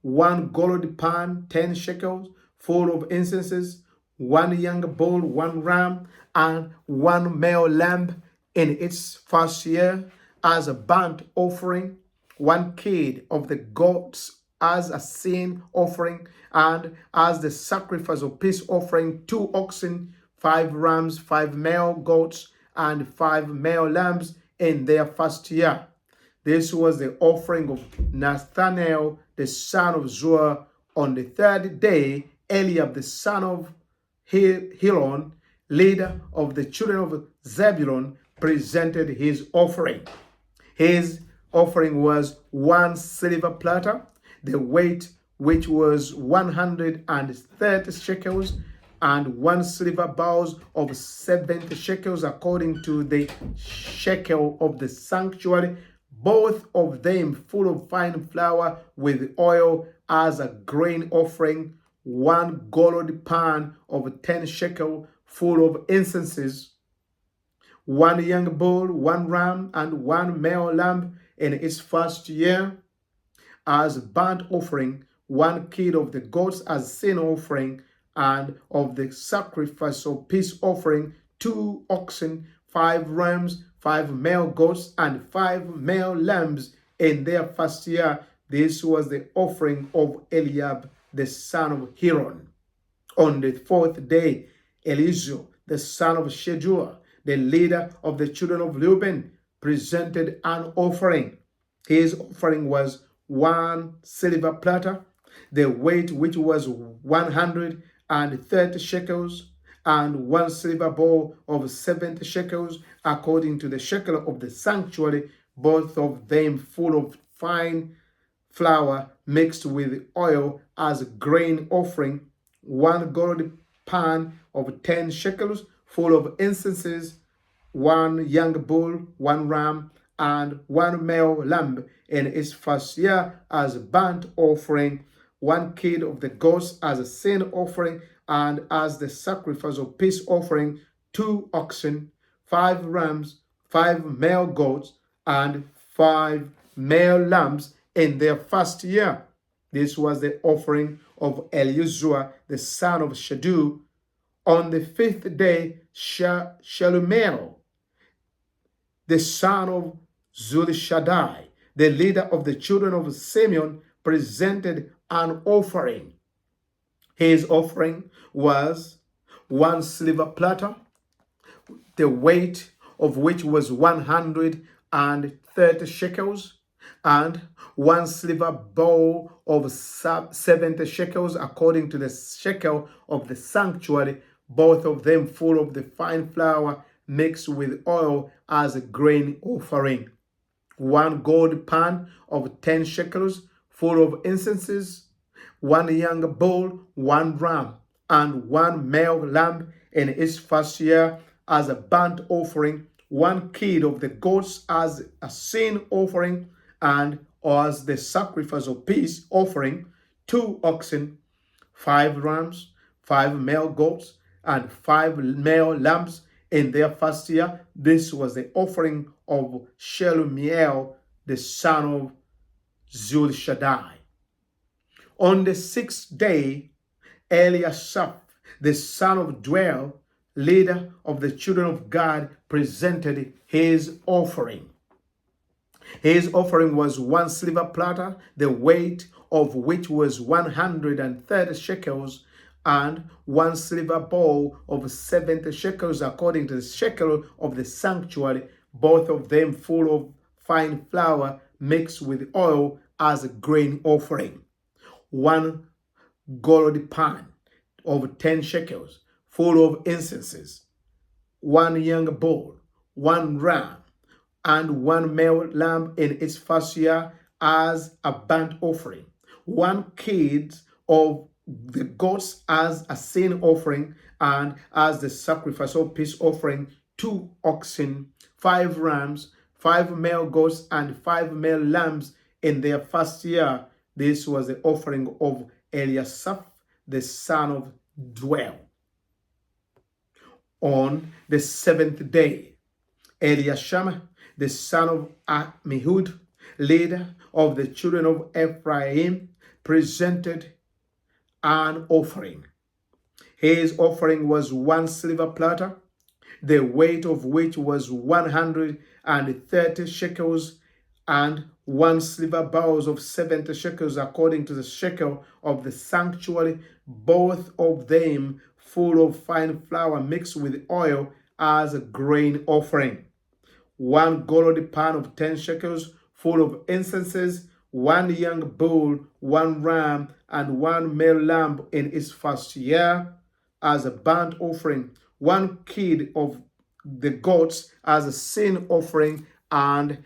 Speaker 1: 1 gold pan, 10 shekels, full of incenses, 1 young bull, 1 ram, and 1 male lamb in its first year as a burnt offering, 1 kid of the goats as a sin offering, and as the sacrifice of peace offering 2 oxen, 5 rams, 5 male goats, and 5 male lambs in their first year. This was the offering of Nathanael, the son of Zuar. On the third day, Eliab, the son of Helon, leader of the children of Zebulun, presented his offering. His offering was 1 silver platter, the weight which was 130 shekels, and 1 silver bowl of 70 shekels according to the shekel of the sanctuary, both of them full of fine flour with oil as a grain offering, 1 gold pan of 10 shekel full of incenses, 1 young bull, 1 ram, and 1 male lamb in its first year as burnt offering, 1 kid of the goats as sin offering, and of the sacrifice of peace offering, 2 oxen, 5 rams, 5 male goats, and 5 male lambs in their first year. This was the offering of Eliab, the son of Helon. On the 4th day, Elizur, the son of Shedeur, the leader of the children of Reuben, presented an offering. His offering was 1 silver platter, the weight which was 130 shekels, and 1 silver bowl of 70 shekels, according to the shekel of the sanctuary, both of them full of fine flour mixed with oil as a grain offering, 1 gold pan of 10 shekels full of incenses, 1 young bull, 1 ram, and 1 male lamb in its first year as burnt offering, 1 kid of the goats as a sin offering, and as the sacrifice of peace offering, 2 oxen, 5 rams, 5 male goats, and 5 male lambs in their first year. This was the offering of Elizur, the son of Shedeur. On the 5th day, Shelumiel, the son of Zulishaddai, the leader of the children of Simeon, presented an offering. His offering was 1 silver platter, the weight of which was 130 shekels, and 1 silver bowl of 70 shekels according to the shekel of the sanctuary, both of them full of the fine flour mixed with oil as a grain offering, 1 gold pan of 10 shekels full of incenses, 1 young bull, 1 ram, and 1 male lamb in its first year as a burnt offering, 1 kid of the goats as a sin offering, and as the sacrifice of peace offering, 2 oxen, 5 rams, 5 male goats, and 5 male lambs in their first year. This was the offering of Shelumiel, the son of Zulishaddai. On the 6th day, Eliasaph, the son of Dwell, leader of the children of God, presented his offering. His offering was 1 silver platter, the weight of which was 130 shekels, and 1 silver bowl of 70 shekels according to the shekel of the sanctuary, both of them full of fine flour mixed with oil as a grain offering, 1 gold pan of 10 shekels full of incenses, 1 young bull, 1 ram, and 1 male lamb in its first year as a burnt offering, 1 kid of the goats as a sin offering, and as the sacrifice of peace offering, 2 oxen, 5 rams, 5 male goats, and 5 male lambs in their first year. This was the offering of Eliasaph, the son of Dwell. On the 7th day, Eliashama, the son of Ammihud, leader of the children of Ephraim, presented an offering. His offering was 1 silver platter, the weight of which was 130 shekels, and 1 silver bowl of 70 shekels according to the shekel of the sanctuary, both of them full of fine flour mixed with oil as a grain offering, one golden pan of 10 shekels full of incenses, one young bull, one ram, and one male lamb in its first year as a burnt offering, one kid of the goats as a sin offering, and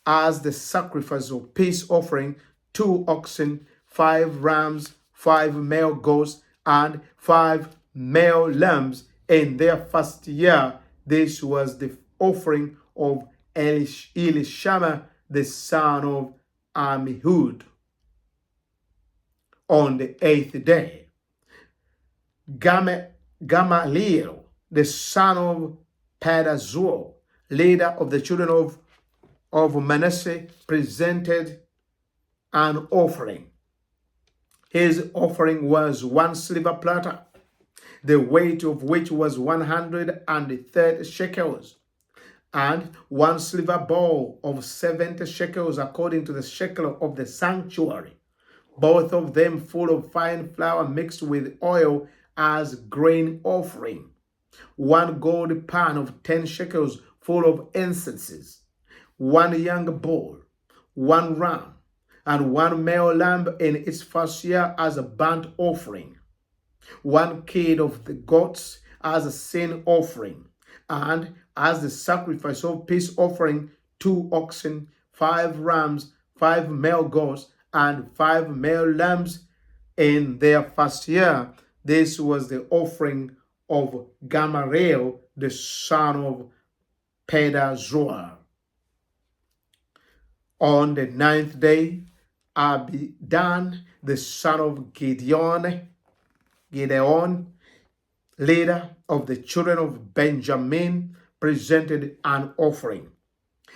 Speaker 1: as the sacrifice of peace offering, 2 oxen, 5 rams, 5 male goats, and 5 male lambs in their first year. This was the offering of Elishama, the son of Amihud. On the 8th day, Gamaliel, the son of Pedazur, leader of the children of Manasseh, presented an offering. His offering was 1 silver platter, the weight of which was 130 shekels, and 1 silver bowl of 70 shekels according to the shekel of the sanctuary, both of them full of fine flour mixed with oil as grain offering, 1 gold pan of 10 shekels full of incenses, 1 young bull, 1 ram, and 1 male lamb in its first year as a burnt offering, 1 kid of the goats as a sin offering, and as the sacrifice of peace offering, 2 oxen, 5 rams, 5 male goats, and 5 male lambs in their first year. This was the offering of Gamaliel, the son of Pedazur. On the 9th day, Abidan, the son of Gideon, leader of the children of Benjamin, presented an offering.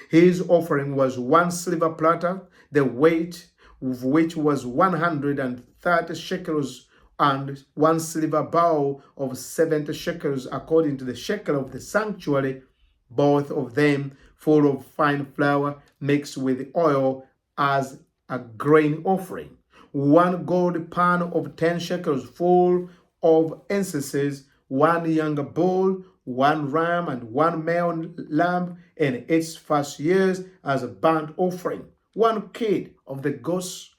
Speaker 1: His offering was 1 silver platter, the weight of which was 130 shekels, and 1 silver bowl of 70 shekels according to the shekel of the sanctuary, both of them full of fine flour mixed with oil as a grain offering, 1 gold pan of 10 shekels full of incenses, 1 young bull, 1 ram, and 1 male lamb in its first years as a burnt offering, 1 kid of the goats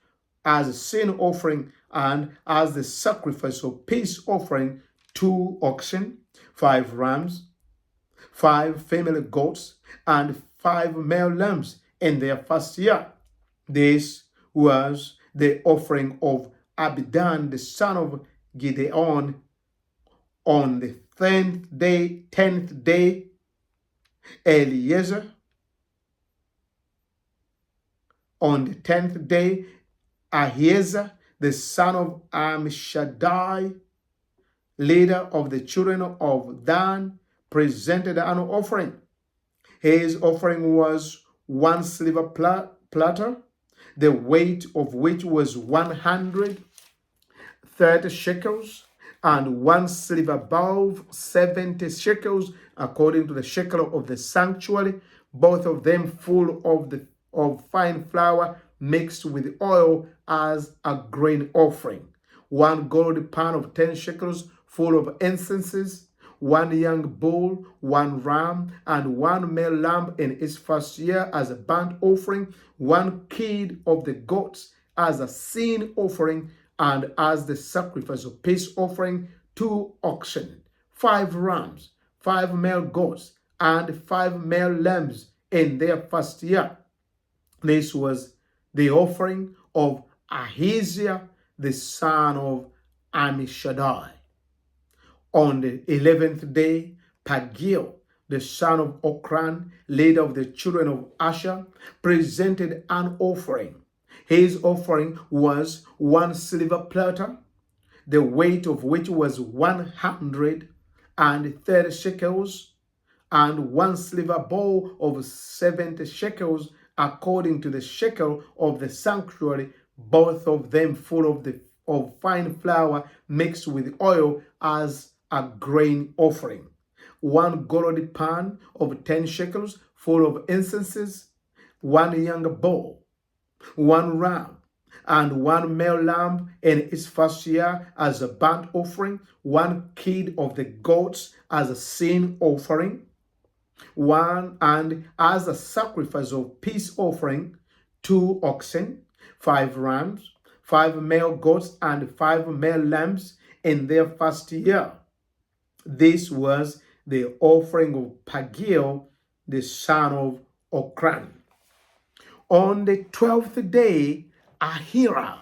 Speaker 1: as a sin offering, and as the sacrifice of peace offering, 2 oxen, 5 rams, 5 female goats, and 5 male lambs in their first year. This was the offering of Abidan, the son of Gideon. On the 10th day, Eliezer. On the 10th day, Ahiezer, the son of Ammishaddai, leader of the children of Dan, presented an offering. His offering was 1 silver platter, the weight of which was 130 shekels, and 1 silver bowl, 70 shekels, according to the shekel of the sanctuary, both of them full of fine flour mixed with oil as a grain offering, 1 gold pan of 10 shekels full of incenses, 1 young bull, 1 ram, and 1 male lamb in its first year as a burnt offering, 1 kid of the goats as a sin offering, and as the sacrifice of peace offering, 2 oxen, 5 rams, 5 male goats, and 5 male lambs in their first year. This was the offering of Ahiezer, the son of Ammishaddai. On the 11th day, Pagiel, the son of Okran, leader of the children of Asher, presented an offering. His offering was 1 silver platter, the weight of which was 130 shekels, and 1 silver bowl of 70 shekels, according to the shekel of the sanctuary, both of them full of fine flour mixed with oil as a grain offering, 1 gold pan of 10 shekels full of incenses, 1 young bull, 1 ram, and 1 male lamb in its first year as a burnt offering, 1 kid of the goats as a sin offering, one, and as a sacrifice of peace offering, 2 oxen, 5 rams, 5 male goats, and 5 male lambs in their first year. This was the offering of Pagiel, the son of Okran. On the 12th day, Ahira,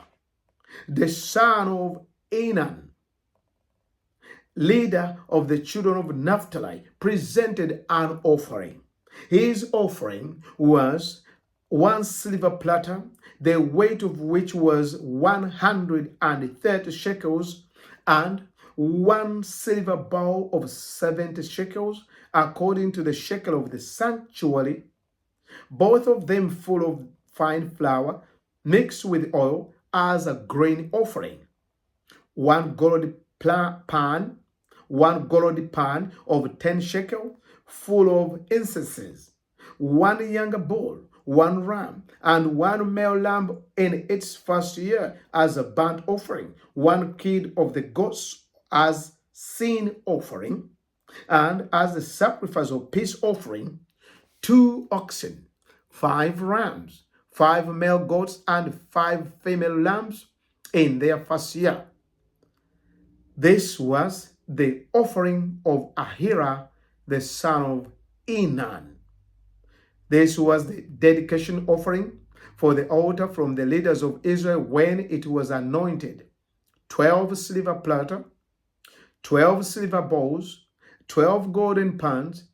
Speaker 1: the son of Enan, leader of the children of Naphtali, presented an offering. His offering was 1 silver platter, the weight of which was 130 shekels, and 1 silver bowl of 70 shekels, according to the shekel of the sanctuary, both of them full of fine flour mixed with oil as a grain offering. 1 gold pan, 1 gold pan of 10 shekel, full of incenses, 1 young bull, 1 ram, and 1 male lamb in its first year as a burnt offering, 1 kid of the goats as sin offering, and as the sacrifice of peace offering, 2 oxen, 5 rams, 5 male goats, and 5 female lambs in their first year. This was the offering of Ahira, the son of Enan. This was the dedication offering for the altar from the leaders of Israel when it was anointed. 12 silver platter, 12 silver bowls, 12 golden pans.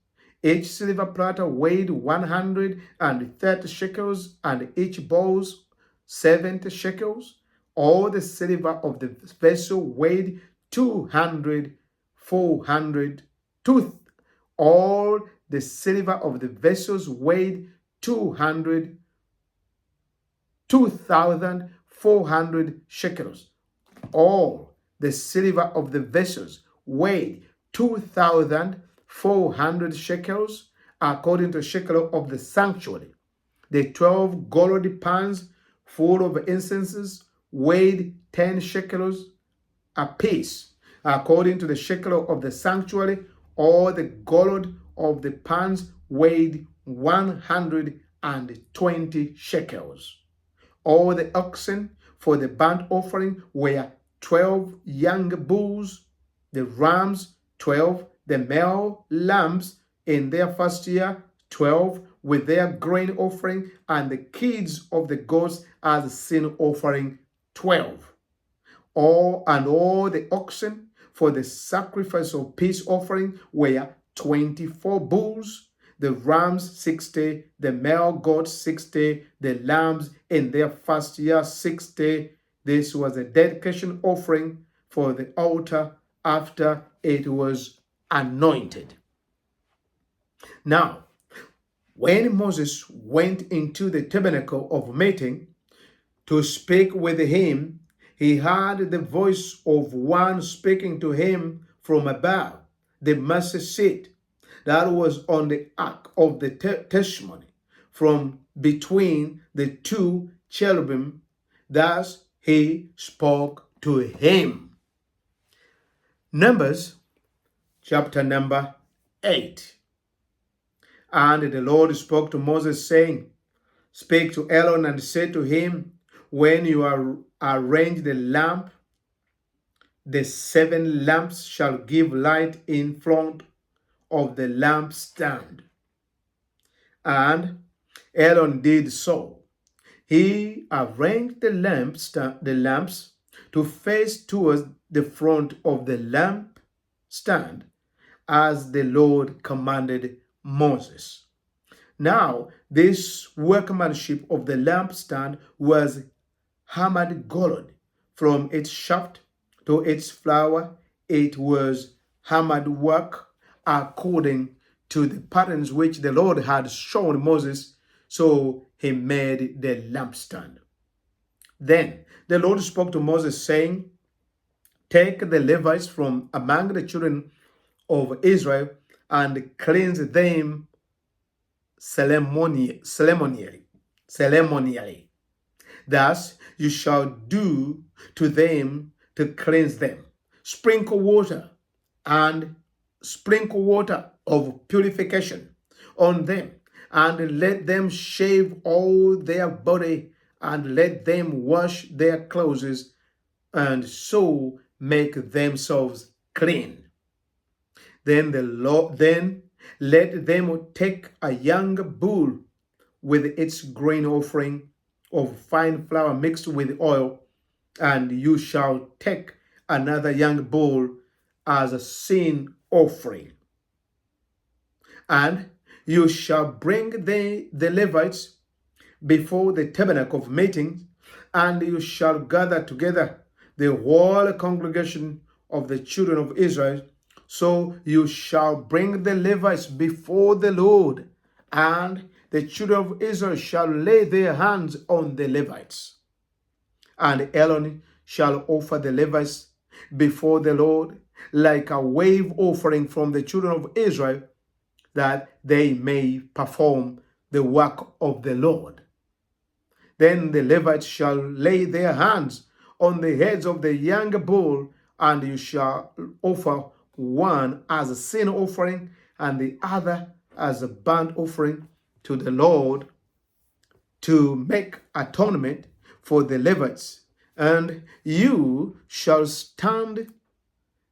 Speaker 1: Each silver platter weighed 130 shekels, and each bowls 70 shekels. All the silver of the vessel weighed 200, 400, all the silver of the vessels weighed 2,400 shekels. All the silver of the vessels weighed 2,400 shekels, according to the shekel of the sanctuary. The 12 gold pans full of incenses weighed 10 shekels apiece, according to the shekel of the sanctuary. All the gold of the pans weighed 120 shekels. All the oxen for the burnt offering were 12 young bulls, the rams 12, the male lambs in their first year 12, with their grain offering, and the kids of the goats as a sin offering 12. All the oxen for the sacrifice of peace offering were 24 bulls, the rams 60, the male goats 60, the lambs in their first year 60. This was a dedication offering for the altar after it was anointed. Now, when Moses went into the tabernacle of meeting to speak with him, he heard the voice of one speaking to him from above the mercy seat that was on the ark of the testimony, from between the 2 cherubim. Thus he spoke to him. Numbers chapter number 8. And the Lord spoke to Moses, saying, Speak to Aaron and say to him, when you arrange the lamp, the 7 lamps shall give light in front of the lampstand. And Aaron did so. He arranged the lamps to face towards the front of the lampstand, as the Lord commanded Moses. Now, this workmanship of the lampstand was hammered gold. From its shaft to its flower, it was hammered work according to the patterns which the Lord had shown Moses. So he made the lampstand. Then the Lord spoke to Moses, saying, Take the Levites from among the children of Israel and cleanse them ceremonially. Thus you shall do to them to cleanse them. Sprinkle water of purification on them, and let them shave all their body, and let them wash their clothes, and so make themselves clean. Then let them take a young bull with its grain offering of fine flour mixed with oil, and you shall take another young bull as a sin offering. And you shall bring the Levites before the tabernacle of meeting, and you shall gather together the whole congregation of the children of Israel. So you shall bring the Levites before the Lord, and the children of Israel shall lay their hands on the Levites. And Aaron shall offer the Levites before the Lord like a wave offering from the children of Israel, that they may perform the work of the Lord. Then the Levites shall lay their hands on the heads of the young bull, and you shall offer one as a sin offering and the other as a burnt offering to the Lord, to make atonement for the Levites. And you shall stand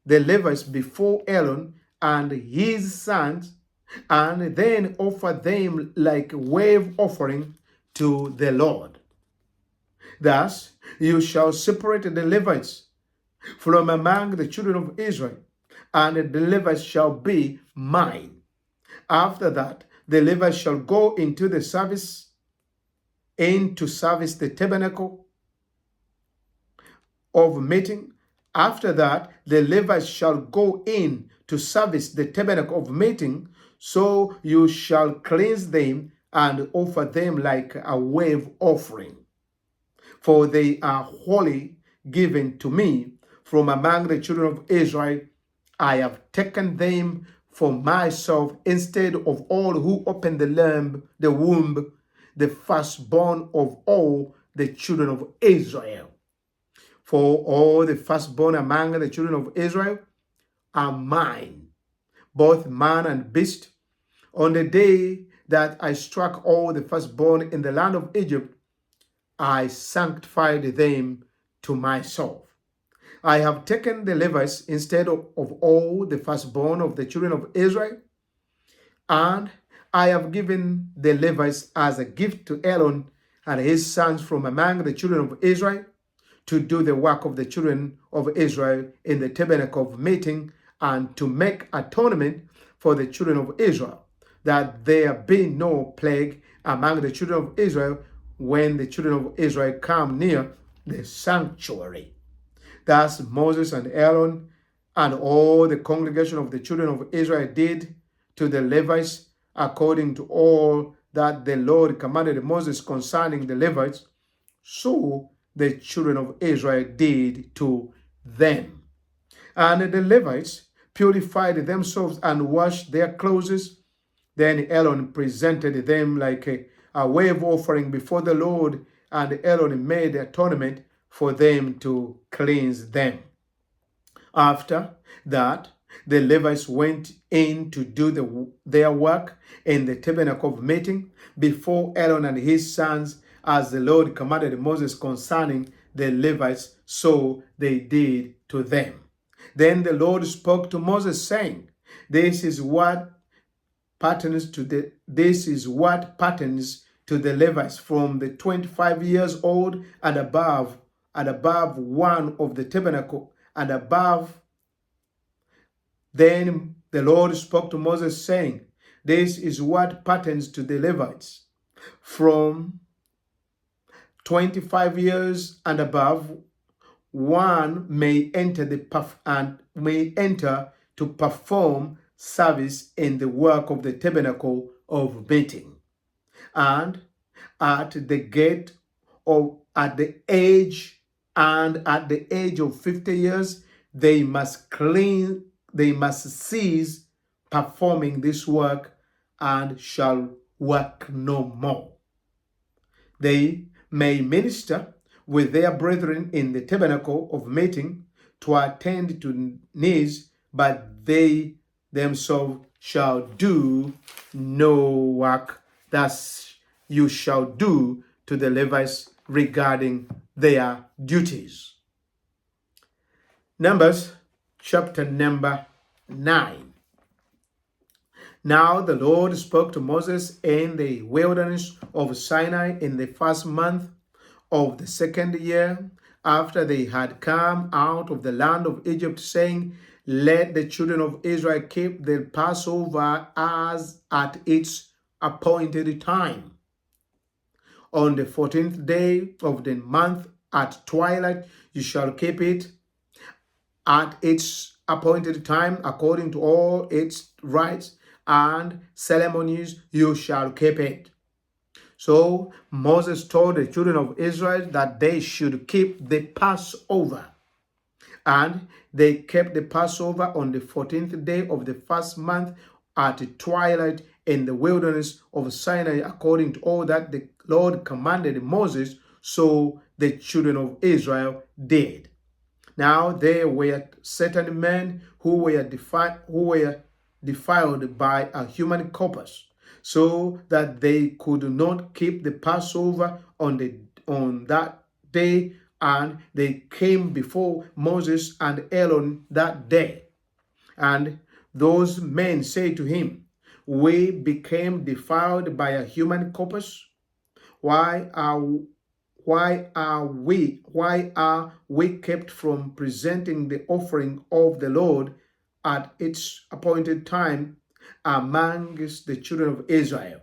Speaker 1: the Levites before Aaron and his sons, and then offer them like a wave offering to the Lord. Thus you shall separate the Levites from among the children of Israel, and the Levites shall be mine. After that, the Levites shall go into service the tabernacle of meeting. After that, the Levites shall go in to service the tabernacle of meeting. So you shall cleanse them and offer them like a wave offering. For they are wholly given to me from among the children of Israel. I have taken them for myself instead of all who open the womb, the firstborn of all the children of Israel. For all the firstborn among the children of Israel are mine, both man and beast. On the day that I struck all the firstborn in the land of Egypt, I sanctified them to myself. I have taken the Levites instead of all the firstborn of the children of Israel, and I have given the Levites as a gift to Aaron and his sons from among the children of Israel, to do the work of the children of Israel in the tabernacle of meeting, and to make atonement for the children of Israel, that there be no plague among the children of Israel when the children of Israel come near the sanctuary. Thus Moses and Aaron and all the congregation of the children of Israel did to the Levites according to all that the Lord commanded Moses concerning the Levites. So the children of Israel did to them. And the Levites purified themselves and washed their clothes. Then Aaron presented them like a wave offering before the Lord, and Aaron made atonement for them to cleanse them. After that, the Levites went in to do their work in the tabernacle of meeting before Aaron and his sons, as the Lord commanded Moses concerning the Levites, so they did to them. Then the Lord spoke to Moses, saying, This is what patterns to the Levites from the 25 years old and above one of the tabernacle and above. Then the Lord spoke to Moses, saying, This is what pertains to the Levites from 25 years and above. One may enter to perform service in the work of the tabernacle of meeting, and at the age of 50 years they must cease performing this work and shall work no more. They may minister with their brethren in the tabernacle of meeting to attend to needs, but they themselves shall do no work that you shall do to the Levites regarding their duties. Numbers chapter number 9. Now the Lord spoke to Moses in the wilderness of Sinai in the first month of the second year after they had come out of the land of Egypt, saying, Let the children of Israel keep the Passover as at its appointed time. On the 14th day of the month at twilight, you shall keep it at its appointed time, according to all its rites and ceremonies, you shall keep it. So Moses told the children of Israel that they should keep the Passover. And they kept the Passover on the 14th day of the first month at twilight in the wilderness of Sinai, according to all that the Lord commanded Moses. So the children of Israel did. Now there were certain men who were defiled by a human corpus, so that they could not keep the Passover on that day, and they came before Moses and Aaron that day. And those men say to him, We became defiled by a human corpus. Why are we kept from presenting the offering of the Lord at its appointed time amongst the children of Israel?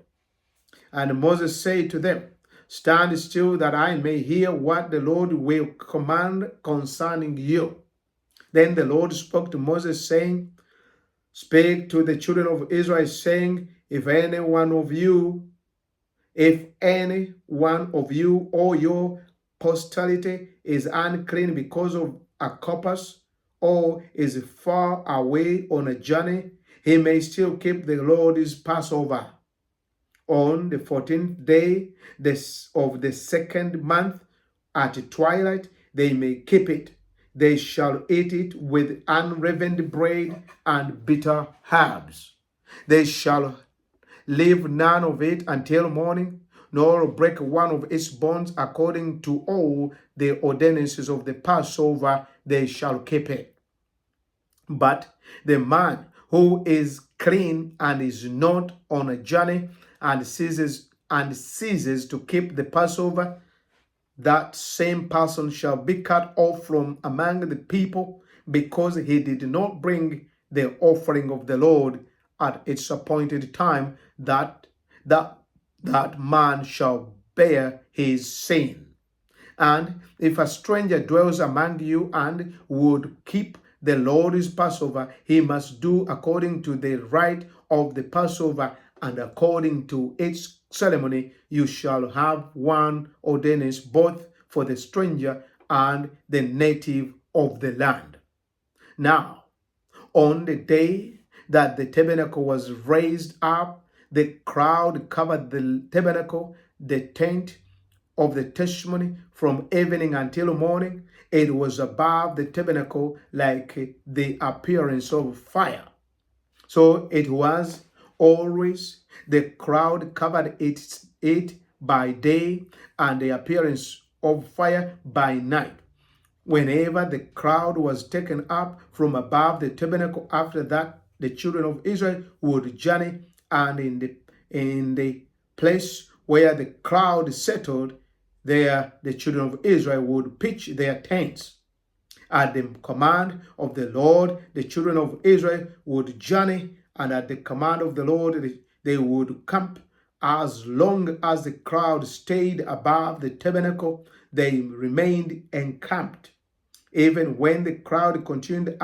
Speaker 1: And Moses said to them, Stand still, that I may hear what the Lord will command concerning you. Then the Lord spoke to Moses, saying, Speak to the children of Israel, saying, If any one of you or your posterity is unclean because of a corpus, or is far away on a journey, he may still keep the Lord's Passover. On the 14th day of the second month at twilight, they may keep it. They shall eat it with unleavened bread and bitter herbs. They shall leave none of it until morning, nor break one of its bones. According to all the ordinances of the Passover, they shall keep it. But the man who is clean and is not on a journey and ceases to keep the Passover, that same person shall be cut off from among the people, because he did not bring the offering of the Lord at its appointed time. That man shall bear his sin. And if a stranger dwells among you and would keep the Lord's Passover, he must do according to the rite of the Passover, and according to its ceremony. You shall have one ordinance both for the stranger and the native of the land. Now, on the day that the tabernacle was raised up, the crowd covered the tabernacle, the tent of the testimony, from evening until morning. It was above the tabernacle like the appearance of fire. So it was always the crowd covered it by day, and the appearance of fire by night. Whenever the crowd was taken up from above the tabernacle, after that the children of Israel would journey, and in the place where the crowd settled, there the children of Israel would pitch their tents. At the command of the Lord, the children of Israel would journey, and at the command of the Lord, they would camp. As long as the crowd stayed above the tabernacle, they remained encamped. Even when the crowd continued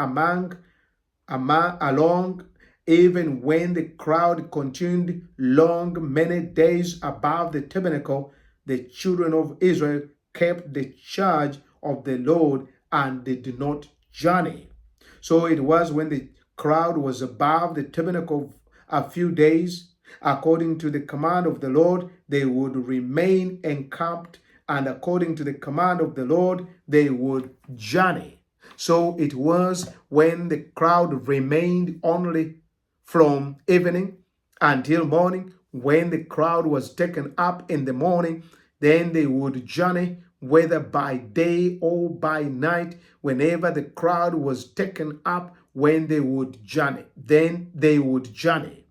Speaker 1: long many days above the tabernacle, the children of Israel kept the charge of the Lord, and they did not journey. So it was when the crowd was above the tabernacle a few days, according to the command of the Lord, they would remain encamped, and according to the command of the Lord, they would journey. So it was when the crowd remained only from evening until morning. When the crowd was taken up in the morning, then they would journey, whether by day or by night. Whenever the crowd was taken up, when they would journey, then they would journey.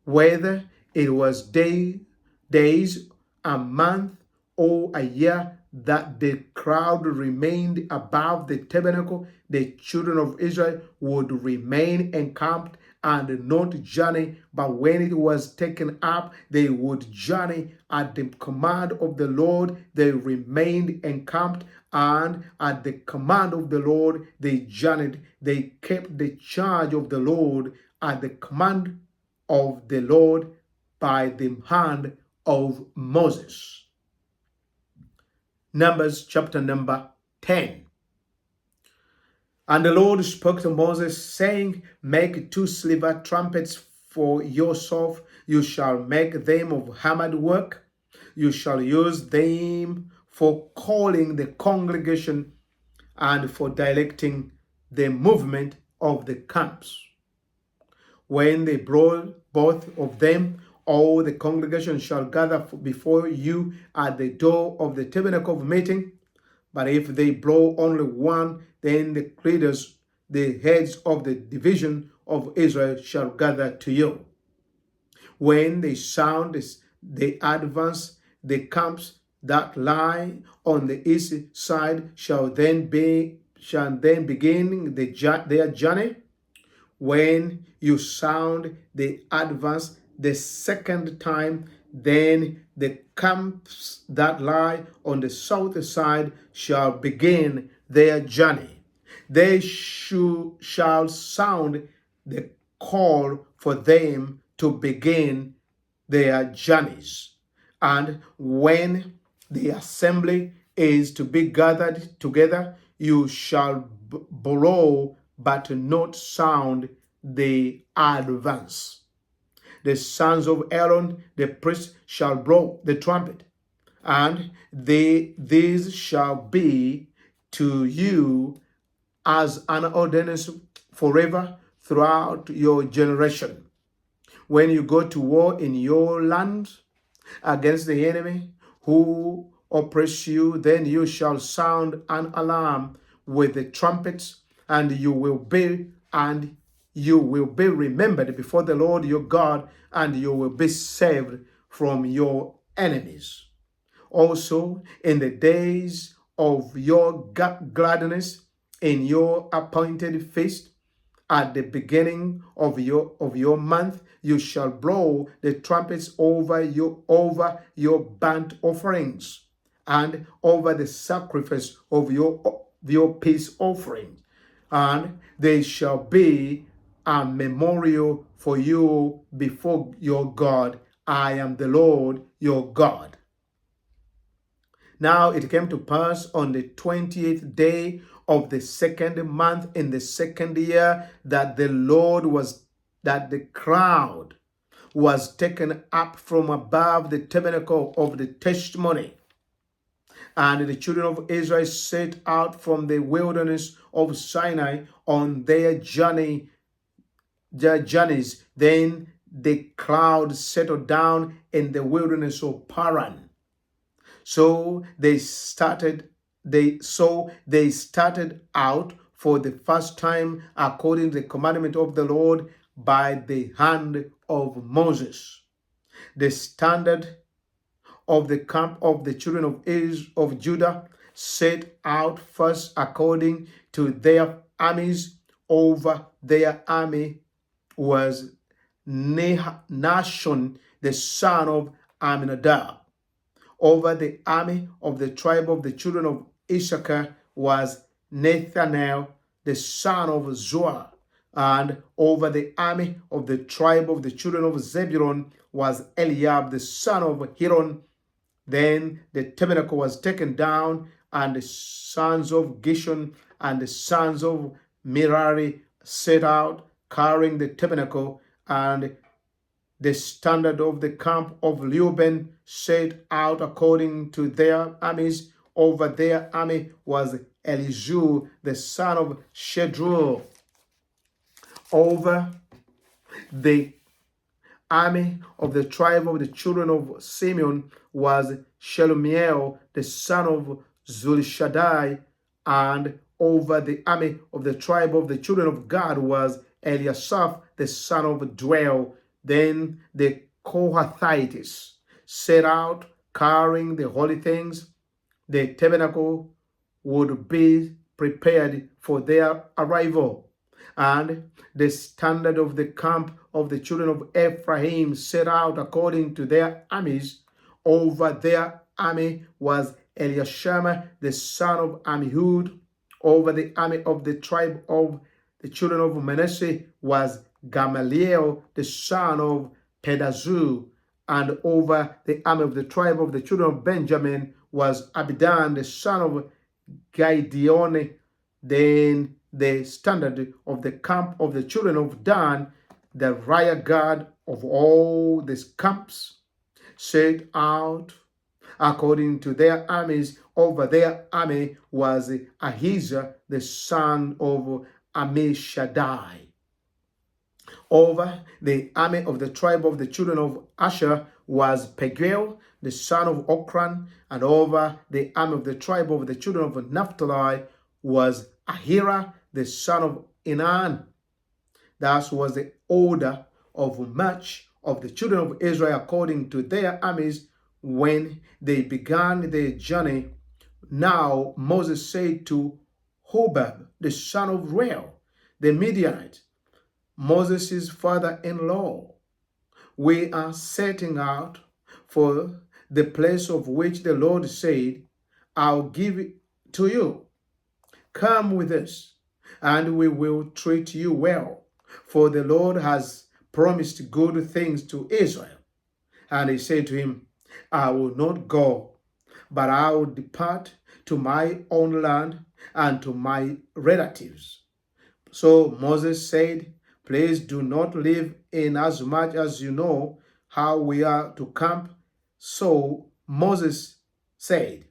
Speaker 1: Whether it was days, a month, or a year, that the crowd remained above the tabernacle, the children of Israel would remain encamped and not journey. But when it was taken up, they would journey at the command of the Lord. They remained encamped, and at the command of the Lord they journeyed. They kept the charge of the Lord at the command of the Lord by the hand of Moses. Numbers chapter number 10. And the Lord spoke to Moses, saying, Make 2 silver trumpets for yourself. You shall make them of hammered work. You shall use them for calling the congregation and for directing the movement of the camps. When they blow both of them, all the congregation shall gather before you at the door of the tabernacle of meeting. But if they blow only one, then the leaders, the heads of the division of Israel, shall gather to you. When they sound, they advance. The camps that lie on the east side shall then begin their journey. When you sound the advance the second time, then the camps that lie on the south side shall begin their journey. They shall sound the call for them to begin their journeys. And when the assembly is to be gathered together, you shall blow but not sound the advance. The sons of Aaron, the priest, shall blow the trumpet, and these shall be to you as an ordinance forever throughout your generation. When you go to war in your land against the enemy who oppress you, then you shall sound an alarm with the trumpets, and you will be remembered before the Lord your God, and you will be saved from your enemies. Also, in the days of your gladness, in your appointed feast, at the beginning of your month, you shall blow the trumpets over your burnt offerings and over the sacrifice of your peace offering, and they shall be a memorial for you before your God. I am the Lord your God. Now it came to pass on the 20th day of the second month in the second year that the crowd was taken up from above the tabernacle of the testimony. And the children of Israel set out from the wilderness of Sinai on their journeys. Then the cloud settled down in the wilderness of Paran. So they started out for the first time according to the commandment of the Lord by the hand of Moses. The standard of the camp of the children of Judah set out first according to their armies. Over their army was Nahshon, the son of Amminadab. Over the army of the tribe of the children of Issachar was Nathanael, the son of Zuar. And over the army of the tribe of the children of Zebulun was Eliab, the son of Hiron. Then the tabernacle was taken down, and the sons of Gishon and the sons of Merari set out, carrying the tabernacle, and the standard of the camp of Reuben set out according to their armies. Over their army was Elizur, the son of Shedeur. over the army of the tribe of the children of Simeon was Shelumiel, the son of Zulishaddai, and over the army of the tribe of the children of Gad was Eliasaph, the son of Dwell. Then the Kohathites set out carrying the holy things. The tabernacle would be prepared for their arrival. And the standard of the camp of the children of Ephraim set out according to their armies. Over their army was Eliashama, the son of Amihud. Over the army of the tribe of the children of Manasseh was Gamaliel, the son of Pedazur. And over the army of the tribe of the children of Benjamin was Abidan, the son of Gideon. Then the standard of the camp of the children of Dan, the rear guard of all the camps, set out according to their armies. Over their army was Ahijah, the son of Ammishaddai. Over the army of the tribe of the children of Asher was Peguel, the son of Okran. And over the army of the tribe of the children of Naphtali was Ahira, the son of Enan. That was the order of march of the children of Israel according to their armies when they began their journey. Now Moses said to Hobab, the son of Reuel, the Midianite, Moses' father-in-law, we are setting out for the place of which the Lord said, I'll give it to you. Come with us, and we will treat you well, for the Lord has promised good things to Israel. And he said to him, I will not go, but I will depart to my own land and to my relatives. So Moses said, please do not leave inasmuch as you know how we are to camp. So Moses said,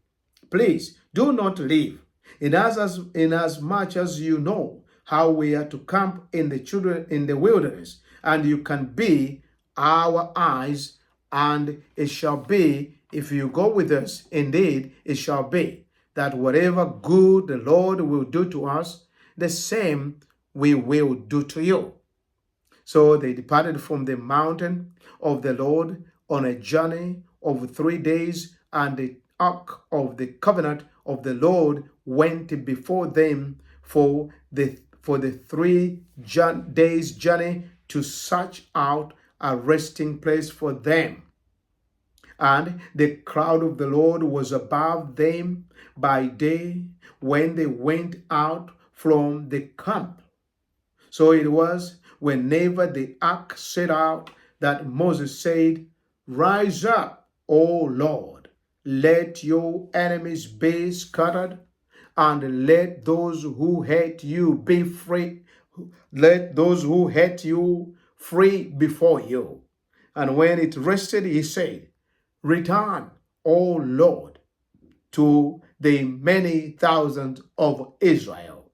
Speaker 1: please do not leave inasmuch as you know how we are to camp in the wilderness, and you can be our eyes, and it shall be, if you go with us, indeed it shall be, that whatever good the Lord will do to us, the same we will do to you. So they departed from the mountain of the Lord on a journey of 3 days, and the ark of the covenant of the Lord went before them for the 3 days' journey to search out a resting place for them. And the cloud of the Lord was above them by day when they went out from the camp. So it was whenever the ark set out that Moses said, rise up, O Lord, let your enemies be scattered, and let those who hate you be free. Let those who hate you free before you. And when it rested, he said, return, O Lord, to the many thousands of Israel.